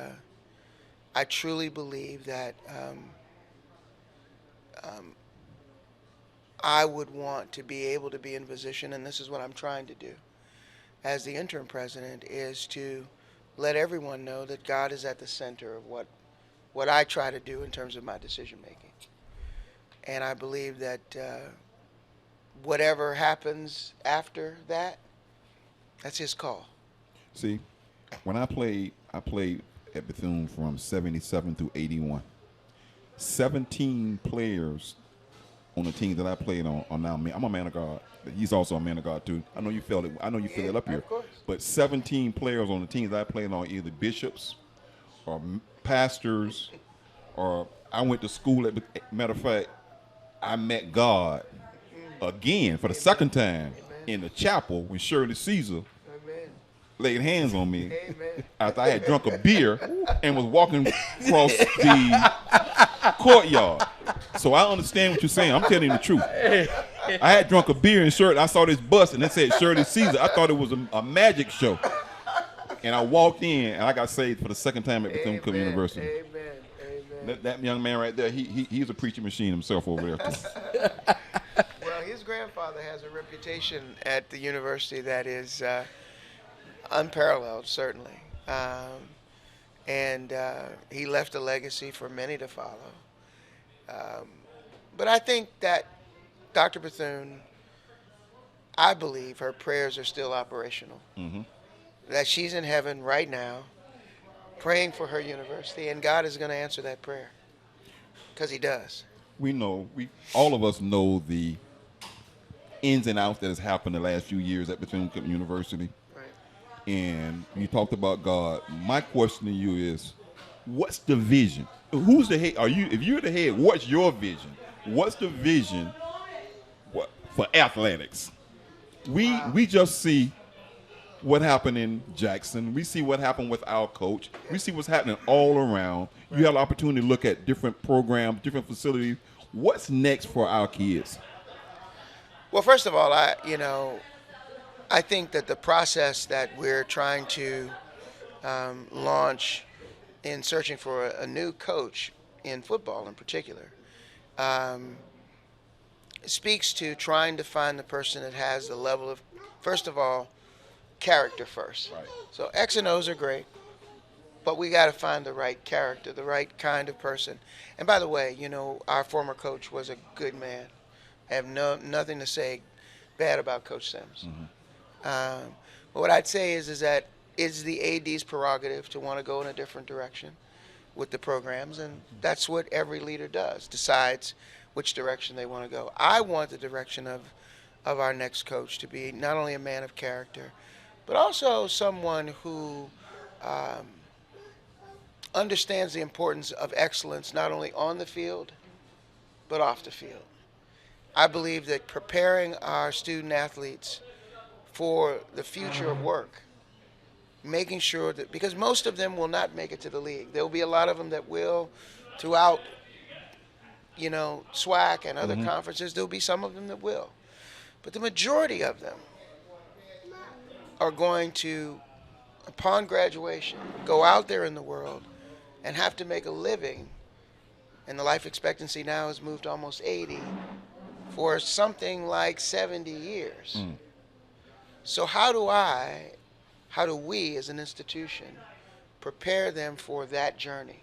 I truly believe that I would want to be able to be in position, and this is what I'm trying to do as the interim president, is to let everyone know that God is at the center of what I try to do in terms of my decision making. And I believe that whatever happens after that, that's his call. See, when I played at Bethune from 77 through 81. 17 players on the team that I played on are now men. I'm a man of God. He's also a man of God too. I know you felt it. I know you feel it up here. Of course. But 17 players on the teams I played on, either bishops or pastors, or I went to school at. Matter of fact, I met God again for the second time in the chapel when Shirley Caesar laid hands on me after I had drunk a beer and was walking across the courtyard. So I understand what you're saying. I'm telling you the truth. I had drunk a beer and Shirley. I saw this bus and it said Shirley Caesar. I thought it was a magic show. And I walked in and I got saved for the second time at Bethune University. Amen. That young man right there, he's a preaching machine himself over there too. Well, his grandfather has a reputation at the university that is unparalleled, certainly. And he left a legacy for many to follow. But I think that Dr. Bethune, I believe her prayers are still operational. Mm-hmm. That she's in heaven right now praying for her university, and God is going to answer that prayer because he does. all of us know the ins and outs that has happened the last few years at Bethune University. Right. And you talked about God. My question to you is, what's the vision? Who's the head? If you're the head, what's your vision? What's the vision for athletics? We just see what happened in Jackson. We see what happened with our coach. We see what's happening all around. You have the opportunity to look at different programs, different facilities. What's next for our kids? Well, first of all, I think that the process that we're trying to launch in searching for a new coach in football in particular speaks to trying to find the person that has the level of, first of all, character first. Right. So X and O's are great, but we got to find the right character, the right kind of person. And by the way, our former coach was a good man. I have nothing to say bad about Coach Sims. Mm-hmm. But what I'd say is that it's the AD's prerogative to want to go in a different direction with the programs, and that's what every leader does, decides which direction they want to go. I want the direction of our next coach to be not only a man of character, but also someone who understands the importance of excellence not only on the field, but off the field. I believe that preparing our student athletes for the future of work, making sure that, because most of them will not make it to the league. There will be a lot of them that will throughout, SWAC and other conferences. There will be some of them that will. But the majority of them are going to, upon graduation, go out there in the world and have to make a living, and the life expectancy now has moved to almost 80, for something like 70 years. So how do we as an institution prepare them for that journey?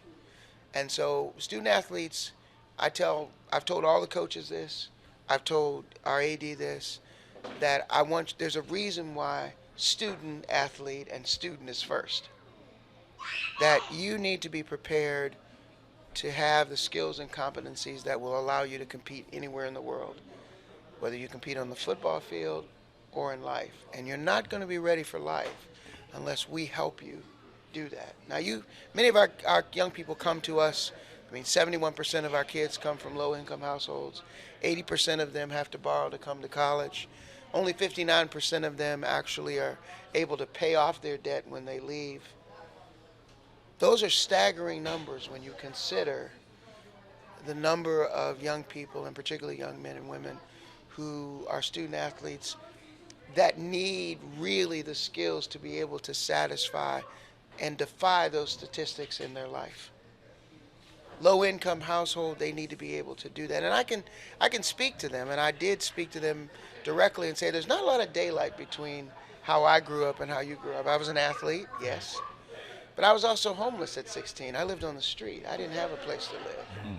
And so student athletes, I've told all the coaches this, I've told our AD this, that there's a reason why student athlete and student is first. That you need to be prepared to have the skills and competencies that will allow you to compete anywhere in the world, whether you compete on the football field or in life. And you're not going to be ready for life unless we help you do that. Now, many of our young people come to us. 71% of our kids come from low-income households. 80% of them have to borrow to come to college. Only 59% of them actually are able to pay off their debt when they leave. Those are staggering numbers when you consider the number of young people, and particularly young men and women, who are student athletes that need really the skills to be able to satisfy and defy those statistics in their life. Low-income household, they need to be able to do that. And I can speak to them, and I did speak to them directly and say there's not a lot of daylight between how I grew up and how you grew up. I was an athlete, yes, but I was also homeless at 16. I lived on the street. I didn't have a place to live.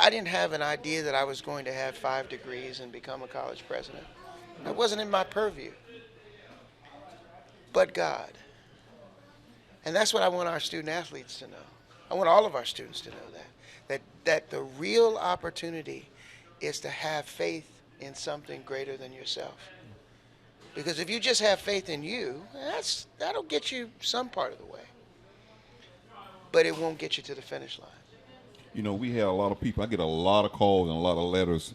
I didn't have an idea that I was going to have 5 degrees and become a college president. That wasn't in my purview. But God. And that's what I want our student athletes to know. I want all of our students to know that the real opportunity is to have faith in something greater than yourself. Because if you just have faith in you, that'll get you some part of the way. But it won't get you to the finish line. We had a lot of people. I get a lot of calls and a lot of letters,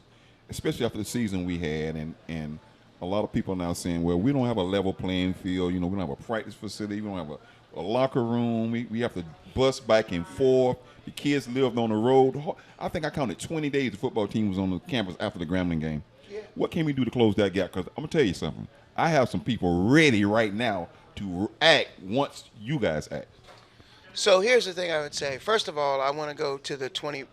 especially after the season we had, and a lot of people now saying, well, we don't have a level playing field. We don't have a practice facility. We don't have a locker room. We have to bus back and forth. The kids lived on the road. I think I counted 20 days the football team was on the campus after the Grambling game. Yeah. What can we do to close that gap? Because I'm going to tell you something. I have some people ready right now to act once you guys act. So here's the thing I would say. First of all, I want to go to the 20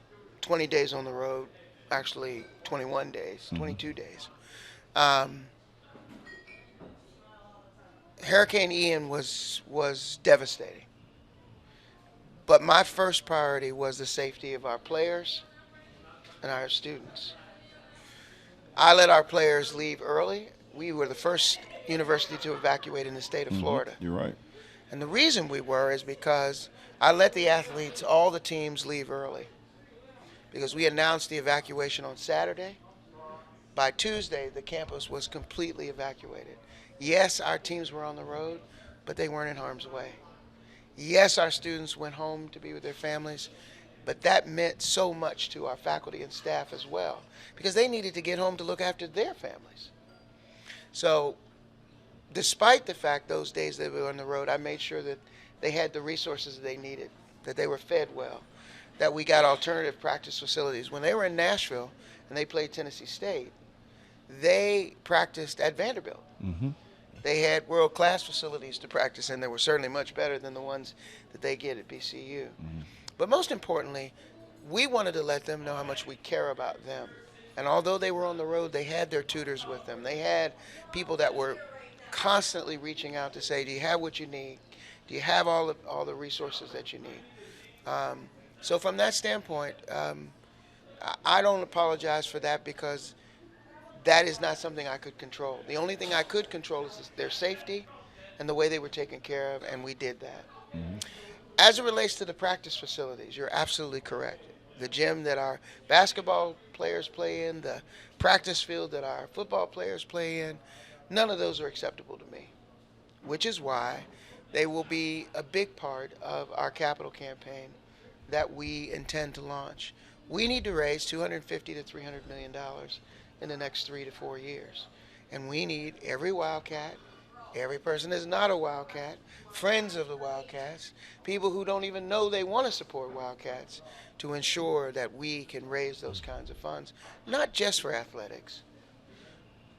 days on the road, actually 21 days, 22 days. Hurricane Ian was devastating. But my first priority was the safety of our players and our students. I let our players leave early. We were the first university to evacuate in the state of Florida. You're right. And the reason we were is because I let the athletes, all the teams, leave early. because we announced the evacuation on Saturday. By Tuesday, the campus was completely evacuated. Yes, our teams were on the road, but they weren't in harm's way. Yes, our students went home to be with their families, but that meant so much to our faculty and staff as well, because they needed to get home to look after their families. So despite the fact those days they were on the road, I made sure that they had the resources they needed, that they were fed well, that we got alternative practice facilities. When they were in Nashville and they played Tennessee State, they practiced at Vanderbilt. Mm-hmm. They had world-class facilities to practice, and they were certainly much better than the ones that they get at BCU. Mm-hmm. But most importantly, we wanted to let them know how much we care about them. And although they were on the road, they had their tutors with them. They had people that were constantly reaching out to say, do you have what you need? Do you have all the resources that you need? So from that standpoint, I don't apologize for that, because that is not something I could control. The only thing I could control is their safety and the way they were taken care of, and we did that. Mm-hmm. As it relates to the practice facilities, you're absolutely correct. The gym that our basketball players play in, the practice field that our football players play in, none of those are acceptable to me, which is why they will be a big part of our capital campaign that we intend to launch. We need to raise $250 to $300 million in the next 3 to 4 years. And we need every Wildcat, every person that's not a Wildcat, friends of the Wildcats, people who don't even know they want to support Wildcats, to ensure that we can raise those kinds of funds, not just for athletics,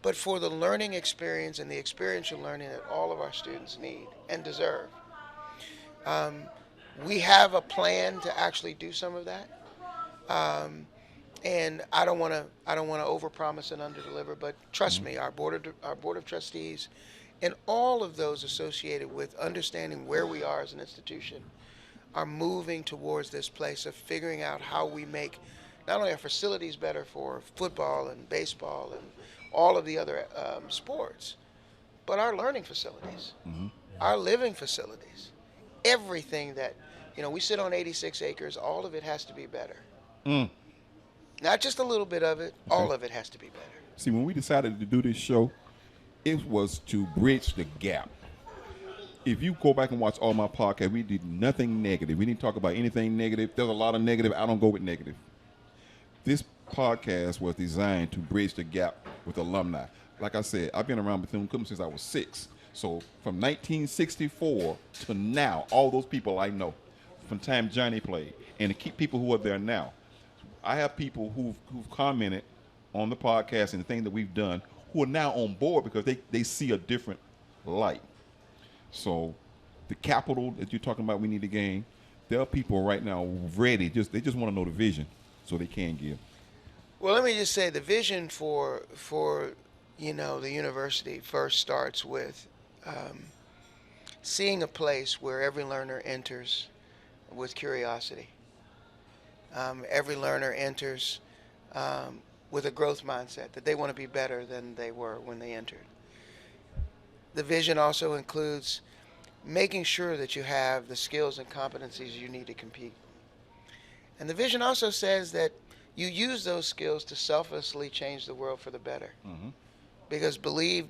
but for the learning experience and the experiential learning that all of our students need and deserve. We have a plan to actually do some of that. And I don't want to overpromise and underdeliver, but trust me, our board of trustees, and all of those associated with understanding where we are as an institution, are moving towards this place of figuring out how we make not only our facilities better for football and baseball and all of the other sports, but our learning facilities, our living facilities, everything that, we sit on 86 acres, all of it has to be better. Not just a little bit of it, all of it has to be better. See, when we decided to do this show, it was to bridge the gap. If you go back and watch all my podcasts, we did nothing negative. We didn't talk about anything negative. There's a lot of negative. I don't go with negative. This podcast was designed to bridge the gap with alumni. Like I said, I've been around Bethune Cookman since I was 6. So from 1964 to now, all those people I know, from time Johnny played, and to keep people who are there now. I have people who've commented on the podcast and the thing that we've done who are now on board because they see a different light. So the capital that you're talking about we need to gain, there are people right now ready. They just want to know the vision so they can give. Well, let me just say the vision for the university first starts with seeing a place where every learner enters with curiosity. Every learner enters with a growth mindset, that they want to be better than they were when they entered. The vision also includes making sure that you have the skills and competencies you need to compete. And the vision also says that you use those skills to selflessly change the world for the better. Mm-hmm. Because believe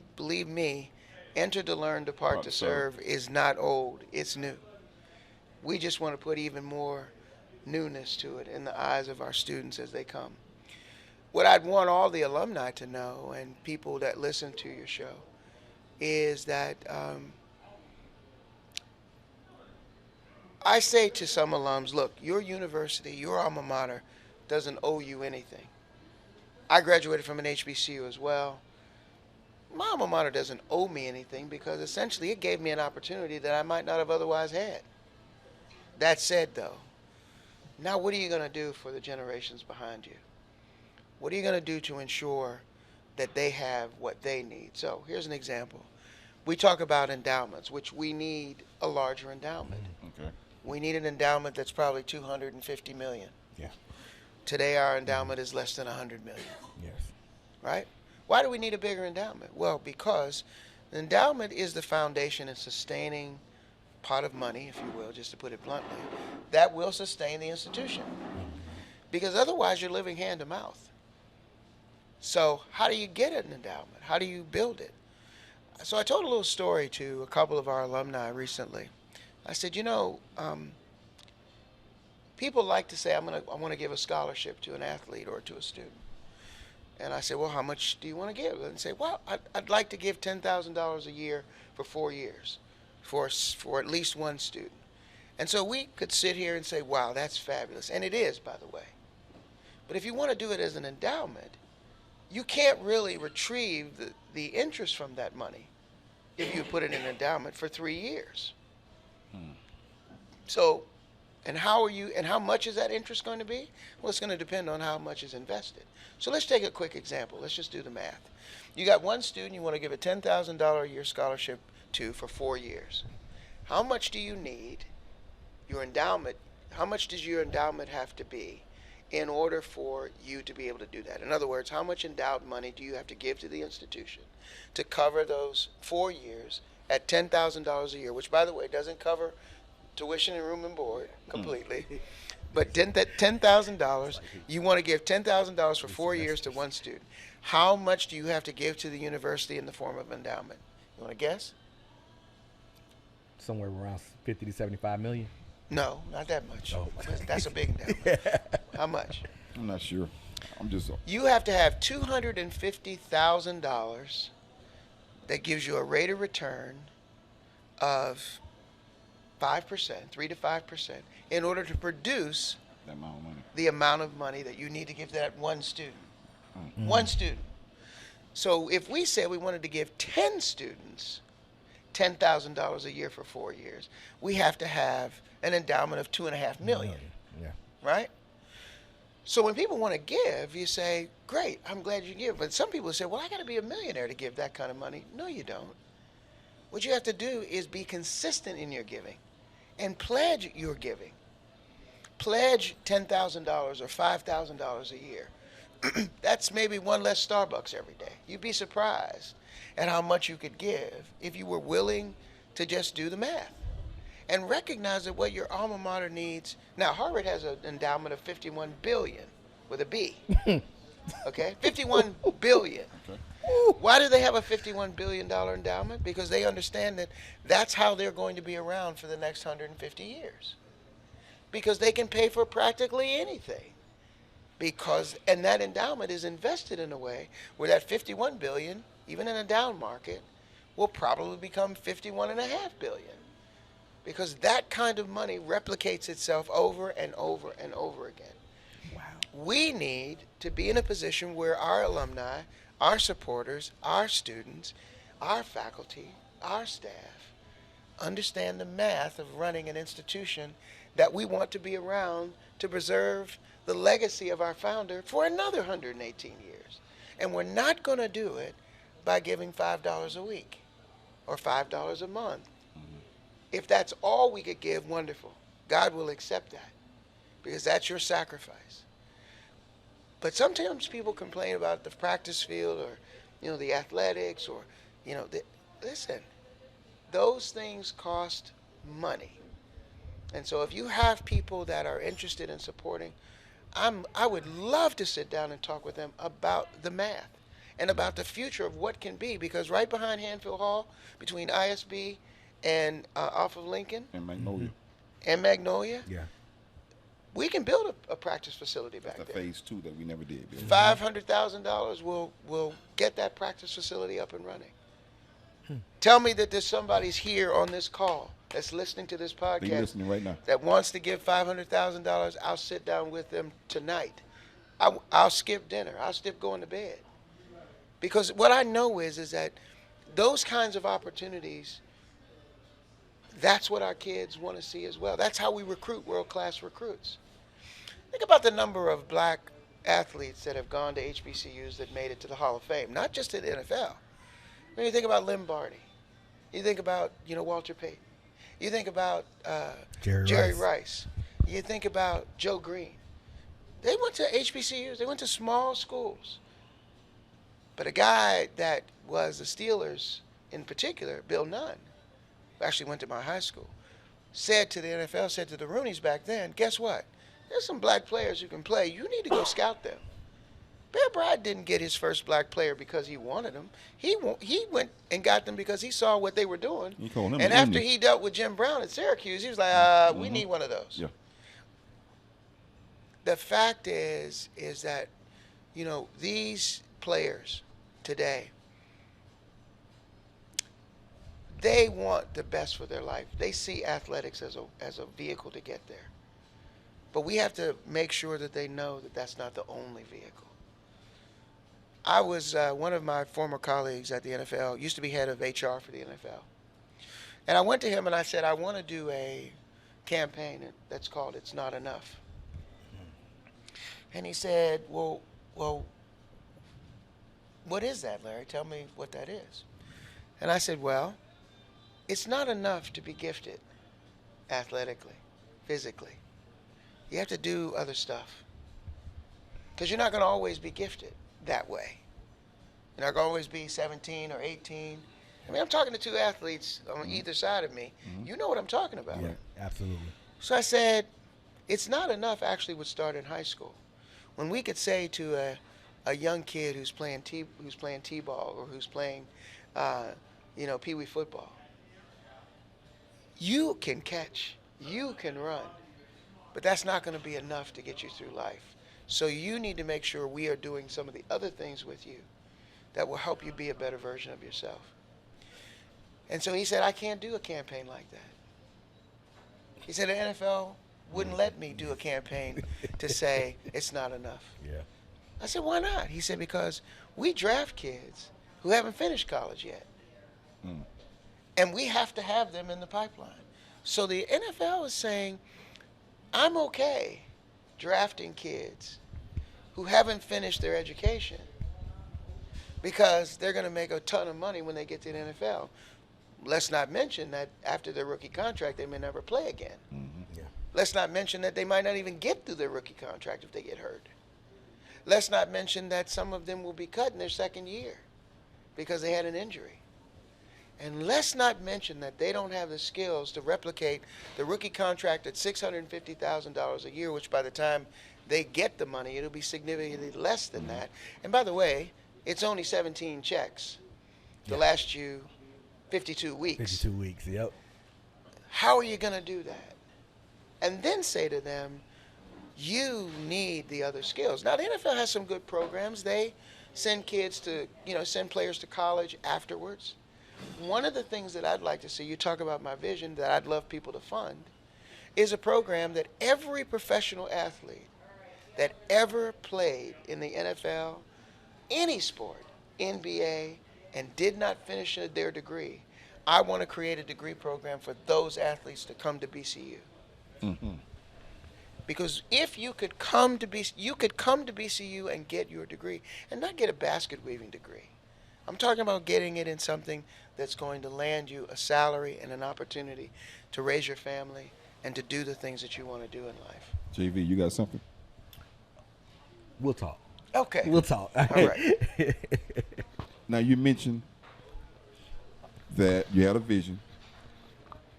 me, enter to learn, depart to serve is not old, it's new. We just want to put even more newness to it in the eyes of our students as they come. What I'd want all the alumni to know, and people that listen to your show, is that I say to some alums, look, your university, your alma mater doesn't owe you anything. I graduated from an HBCU as well. My alma mater doesn't owe me anything because essentially it gave me an opportunity that I might not have otherwise had. That said, though, now what are you going to do for the generations behind you? What are you going to do to ensure that they have what they need? So here's an example. We talk about endowments, which we need a larger endowment. Okay. We need an endowment that's probably $250 million. Yeah. Today our endowment is less than $100 million. Yes. Right? Why do we need a bigger endowment? Well, because the endowment is the foundation and sustaining pot of money, if you will, just to put it bluntly, that will sustain the institution. because otherwise you're living hand to mouth. So how do you get an endowment? How do you build it? So I told a little story to a couple of our alumni recently. I said, people like to say, I want to give a scholarship to an athlete or to a student. And I said, well, how much do you want to give? And they say, well, I'd like to give $10,000 a year for 4 years for at least one student. And so we could sit here and say, wow, that's fabulous. And it is, by the way. But if you want to do it as an endowment, you can't really retrieve the interest from that money if you put it in an endowment for 3 years. So, and how much is that interest going to be? Well, it's going to depend on how much is invested. So let's take a quick example. Let's just do the math. You got one student you want to give a $10,000 a year scholarship to for 4 years. How much do you need your endowment? How much does your endowment have to be in order for you to be able to do that? In other words, how much endowed money do you have to give to the institution to cover those 4 years at $10,000 a year, which, by the way, doesn't cover tuition and room and board completely. But $10,000, you want to give $10,000 for 4 years to one student. How much do you have to give to the university in the form of endowment? You want to guess? Somewhere around 50 to 75 million. No, not that much. Oh. That's a big endowment. How much? I'm not sure. I'm just. You have to have $250,000 that gives you a rate of return of 5%, 3 to 5%, in order to produce That amount of money. the amount of money that you need to give to that one student. One student. So if we said we wanted to give 10 students $10,000 a year for 4 years, we have to have an endowment of $2.5 million. Yeah. Right? So when people want to give, you say, great, I'm glad you give. But some people say, well, I got to be a millionaire to give that kind of money. No, you don't. What you have to do is be consistent in your giving and pledge your giving. Pledge $10,000 or $5,000 a year. That's maybe one less Starbucks every day. You'd be surprised at how much you could give if you were willing to just do the math and recognize that what your alma mater needs. Now, Harvard has an endowment of 51 billion with a B. Okay, 51 billion. Okay. Why do they have a $51 billion endowment? Because they understand that that's how they're going to be around for the next 150 years. Because they can pay for practically anything. And that endowment is invested in a way where that 51 billion, even in a down market, will probably become 51.5 billion. Because that kind of money replicates itself over and over and over again. Wow. We need to be in a position where our alumni, our supporters, our students, our faculty, our staff understand the math of running an institution that we want to be around to preserve the legacy of our founder for another 118 years. And we're not going to do it by giving $5 a week or $5 a month. If that's all we could give, wonderful. God will accept that because that's your sacrifice. But sometimes people complain about the practice field or, the athletics or, listen, those things cost money. And so if you have people that are interested in supporting, I would love to sit down and talk with them about the math and about the future of what can be, because right behind Hanfield Hall, between ISB and off of Lincoln And Magnolia. and Magnolia, Yeah. we can build a practice facility back That's the there. phase 2 that we never did. Bill. $500,000 will get that practice facility up and running. Tell me that there's somebody's here on this call that's listening to this They podcast listening right now. that wants to give $500,000. I'll sit down with them tonight. I'll skip dinner. I'll skip going to bed. Because what I know is that those kinds of opportunities, that's what our kids want to see as well. That's how we recruit world-class recruits. Think about the number of black athletes that have gone to HBCUs that made it to the Hall of Fame, not just to the NFL. When you think about Lynn Barney, you think about, Walter Payton. You think about Jerry Rice. You think about Joe Green. They went to HBCUs. They went to small schools. But a guy that was the Steelers in particular, Bill Nunn, who actually went to my high school, said to the NFL, said to the Rooneys back then, guess what? there's some black players who can play. You need to go scout them. Bear Bryant didn't get his first black player because he wanted them. He went and got them because he saw what they were doing. And after he dealt with Jim Brown at Syracuse, he was like, we need one of those. Yeah. The fact is that, these players today, they want the best for their life. They see athletics as a vehicle to get there. But we have to make sure that they know that that's not the only vehicle. I was one of my former colleagues at the NFL, used to be head of HR for the NFL. And I went to him and I said, I want to do a campaign that's called It's Not Enough. And he said, well, what is that, Larry? Tell me what that is. And I said, well, it's not enough to be gifted athletically, physically. You have to do other stuff. Because you're not going to always be gifted that way. You're not going to always be 17 or 18. I mean, I'm talking to two athletes on either side of me. You know what I'm talking about. Yeah, absolutely. So I said, it's not enough actually would start in high school. When we could say to a young kid who's playing t-ball or who's playing, pee-wee football, you can catch, you can run, but that's not going to be enough to get you through life. So you need to make sure we are doing some of the other things with you that will help you be a better version of yourself. And so he said, I can't do a campaign like that. He said, the NFL wouldn't let me do a campaign to say it's not enough. Yeah. I said, why not? He said, because we draft kids who haven't finished college yet. And we have to have them in the pipeline. So the NFL is saying, I'm okay drafting kids who haven't finished their education because they're going to make a ton of money when they get to the NFL. Let's not mention that after their rookie contract, they may never play again. Yeah. Let's not mention that they might not even get through their rookie contract if they get hurt. Let's not mention that some of them will be cut in their second year because they had an injury. And let's not mention that they don't have the skills to replicate the rookie contract at $650,000 a year, which by the time they get the money, it'll be significantly less than that. And by the way, it's only 17 checks to last you 52 weeks. 52 weeks, yep. How are you going to do that? And then say to them, you need the other skills. Now, the NFL has some good programs. They send kids to, send players to college afterwards. One of the things that I'd like to see, you talk about my vision that I'd love people to fund, is a program that every professional athlete that ever played in the NFL, any sport, NBA, and did not finish their degree, I want to create a degree program for those athletes to come to BCU. Because if you could come to BCU and get your degree and not get a basket weaving degree. I'm talking about getting it in something that's going to land you a salary and an opportunity to raise your family and to do the things that you want to do in life. JV, you got something? We'll talk. Okay. We'll talk. All right. Now, you mentioned that you had a vision.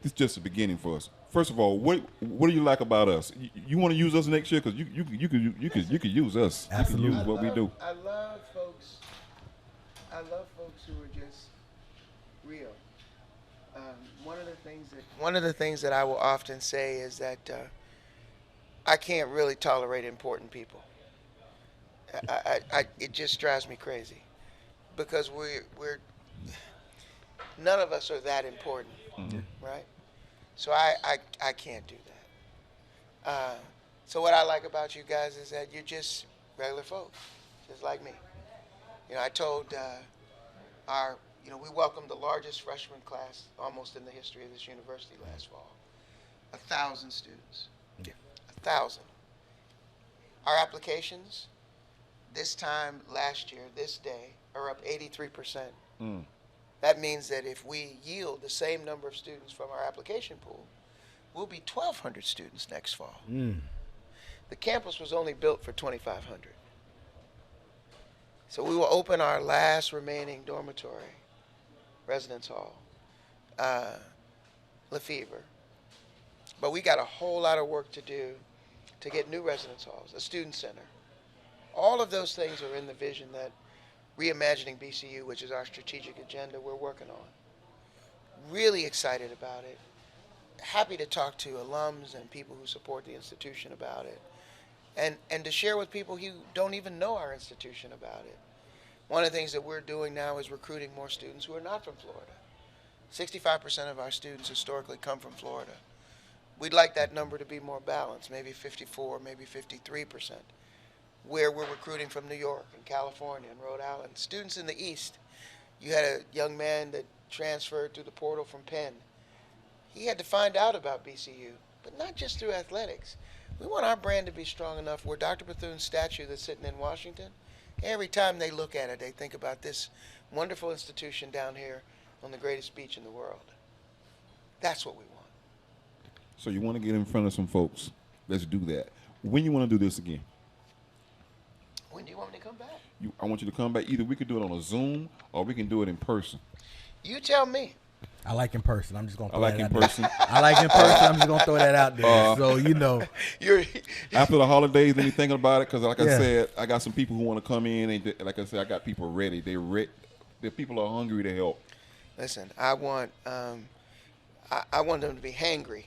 This is just the beginning for us. First of all, what do you like about us? You want to use us next year because you could use us. Absolutely. You can use what we do. I love folks who are just real. One of the things that I will often say is that I can't really tolerate important people. It just drives me crazy because we're none of us are that important, right? So I can't do that. So what I like about you guys is that you're just regular folks, just like me. I told we welcomed the largest freshman class almost in the history of this university last fall. 1,000 students. Yeah. 1,000. Our applications this time last year, this day, are up 83%. That means that if we yield the same number of students from our application pool, we'll be 1,200 students next fall. The campus was only built for 2,500. So we will open our last remaining dormitory, residence hall, Lefevre. But we got a whole lot of work to do to get new residence halls, a student center. All of those things are in the vision that Reimagining BCU, which is our strategic agenda, we're working on. Really excited about it. Happy to talk to alums and people who support the institution about it. And to share with people who don't even know our institution about it. One of the things that we're doing now is recruiting more students who are not from Florida. 65% of our students historically come from Florida. We'd like that number to be more balanced, maybe 54, maybe 53%, where we're recruiting from New York and California and Rhode Island. Students in the East, you had a young man that transferred through the portal from Penn. He had to find out about BCU, but not just through athletics. We want our brand to be strong enough where Dr. Bethune's statue that's sitting in Washington, every time they look at it, they think about this wonderful institution down here on the greatest beach in the world. That's what we want. So you want to get in front of some folks. Let's do that. When you want to do this again? When do you want me to come back? I want you to come back. Either we could do it on a Zoom or we can do it in person. You tell me. I like in person. I'm just gonna. I like in person. I like in person. I'm just gonna throw that out there. So you know. After the holidays, let me think about it, because like I Yeah. said, I got some people who want to come in, and like I said, I got people ready. The people are hungry to help. Listen, I want I want them to be hangry,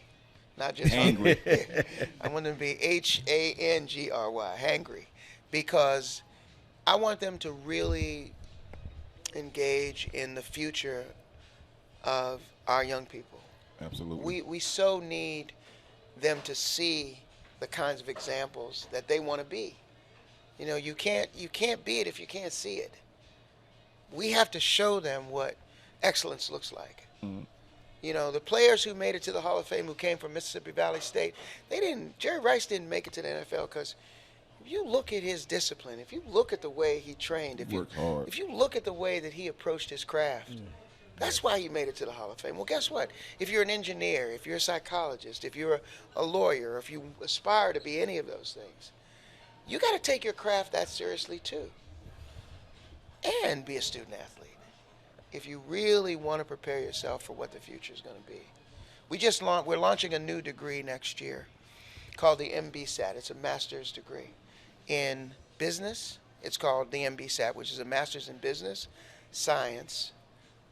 not just Hangry. hungry. I want them to be HANGRY, hangry, because I want them to really engage in the future of our young people. Absolutely. We so need them to see the kinds of examples that they want to be. You know, you can't be it if you can't see it. We have to show them what excellence looks like. Mm-hmm. You know, the players who made it to the Hall of Fame who came from Mississippi Valley State, Jerry Rice didn't make it to the NFL because if you look at his discipline, if you look at the way he trained, Worked hard. if you look at the way that he approached his craft, that's why he made it to the Hall of Fame. Well, guess what? If you're an engineer, if you're a psychologist, if you're a lawyer, if you aspire to be any of those things, you got to take your craft that seriously too, and be a student athlete if you really want to prepare yourself for what the future is going to be. We're launching a new degree next year called the MBSAT. It's a master's degree in business. It's called the MBSAT, which is a master's in business, science,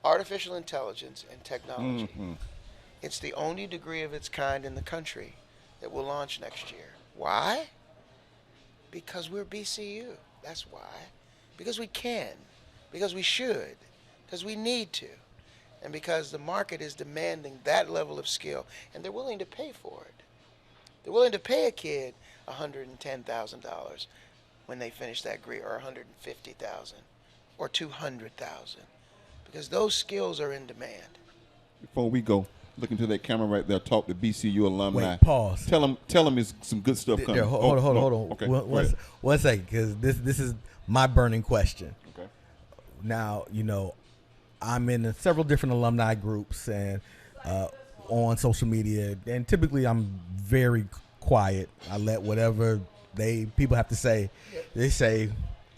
artificial intelligence, and technology. Mm-hmm. It's the only degree of its kind in the country that will launch next year. Why? Because we're BCU. That's why. Because we can. Because we should. Because we need to. And because the market is demanding that level of skill. And they're willing to pay for it. They're willing to pay a kid $110,000 when they finish that degree, or $150,000 or $200,000. Because those skills are in demand. Before we go, look into that camera right there. Talk to BCU alumni. Wait, pause. Tell them it's some good stuff coming. There, hold on. Okay. One second, because this is my burning question. Okay. Now, you know, I'm in several different alumni groups and on social media, and typically I'm very quiet. I let whatever people have to say, they say,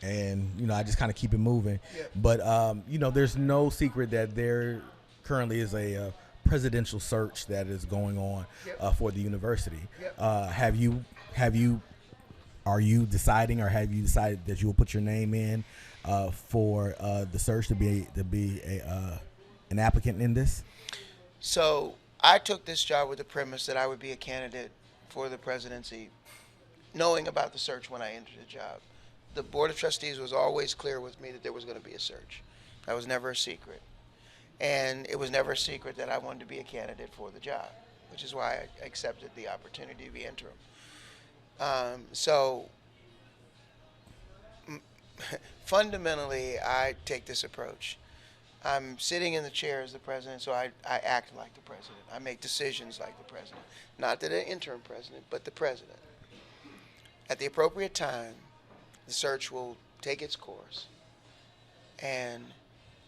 and you know, I just kind of keep it moving. But you know, there's no secret that there currently is a presidential search that is going on for the university. Are you deciding, or have you decided that you will put your name in for the search to be an applicant in this? So I took this job with the premise that I would be a candidate for the presidency, knowing about the search when I entered the job. The Board of Trustees was always clear with me that there was going to be a search. That was never a secret. And it was never a secret that I wanted to be a candidate for the job, which is why I accepted the opportunity to be interim. Fundamentally, I take this approach. I'm sitting in the chair as the president, so I act like the president. I make decisions like the president. Not that an interim president, but the president. At the appropriate time, the search will take its course. And,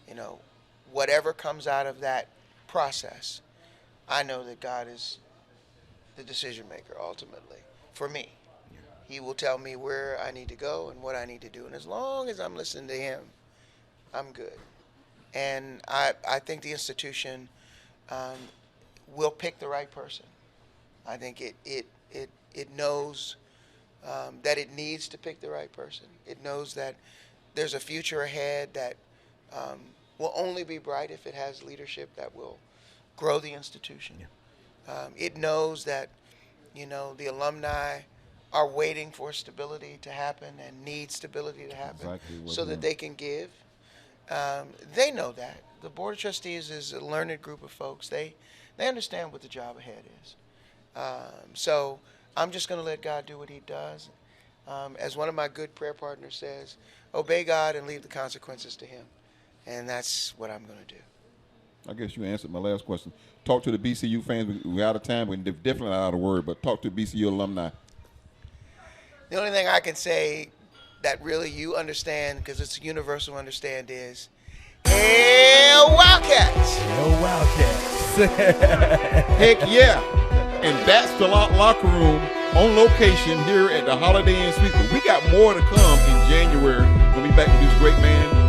you know, whatever comes out of that process, I know that God is the decision maker ultimately for me. He will tell me where I need to go and what I need to do. And as long as I'm listening to him, I'm good. And I think the institution will pick the right person. I think it knows that it needs to pick the right person. It knows that there's a future ahead that will only be bright if it has leadership that will grow the institution. It knows that, the alumni are waiting for stability to happen and need stability to happen so that they can give. They know that. The Board of Trustees is a learned group of folks. They understand what the job ahead is. So I'm just going to let God do what he does. As one of my good prayer partners says, obey God and leave the consequences to him. And that's what I'm going to do. I guess you answered my last question. Talk to the BCU fans. We're out of time. We're definitely out of word, but talk to BCU alumni. The only thing I can say that really you understand, because it's a universal understand, is Hell Wildcats! Hell Wildcats. Heck yeah. And that's the locker room on location here at the Holiday Inn Suites. But we got more to come in January. We'll be back with this great man.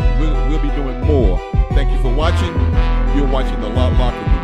We'll be doing more. Thank you for watching. You're watching the Locker Room.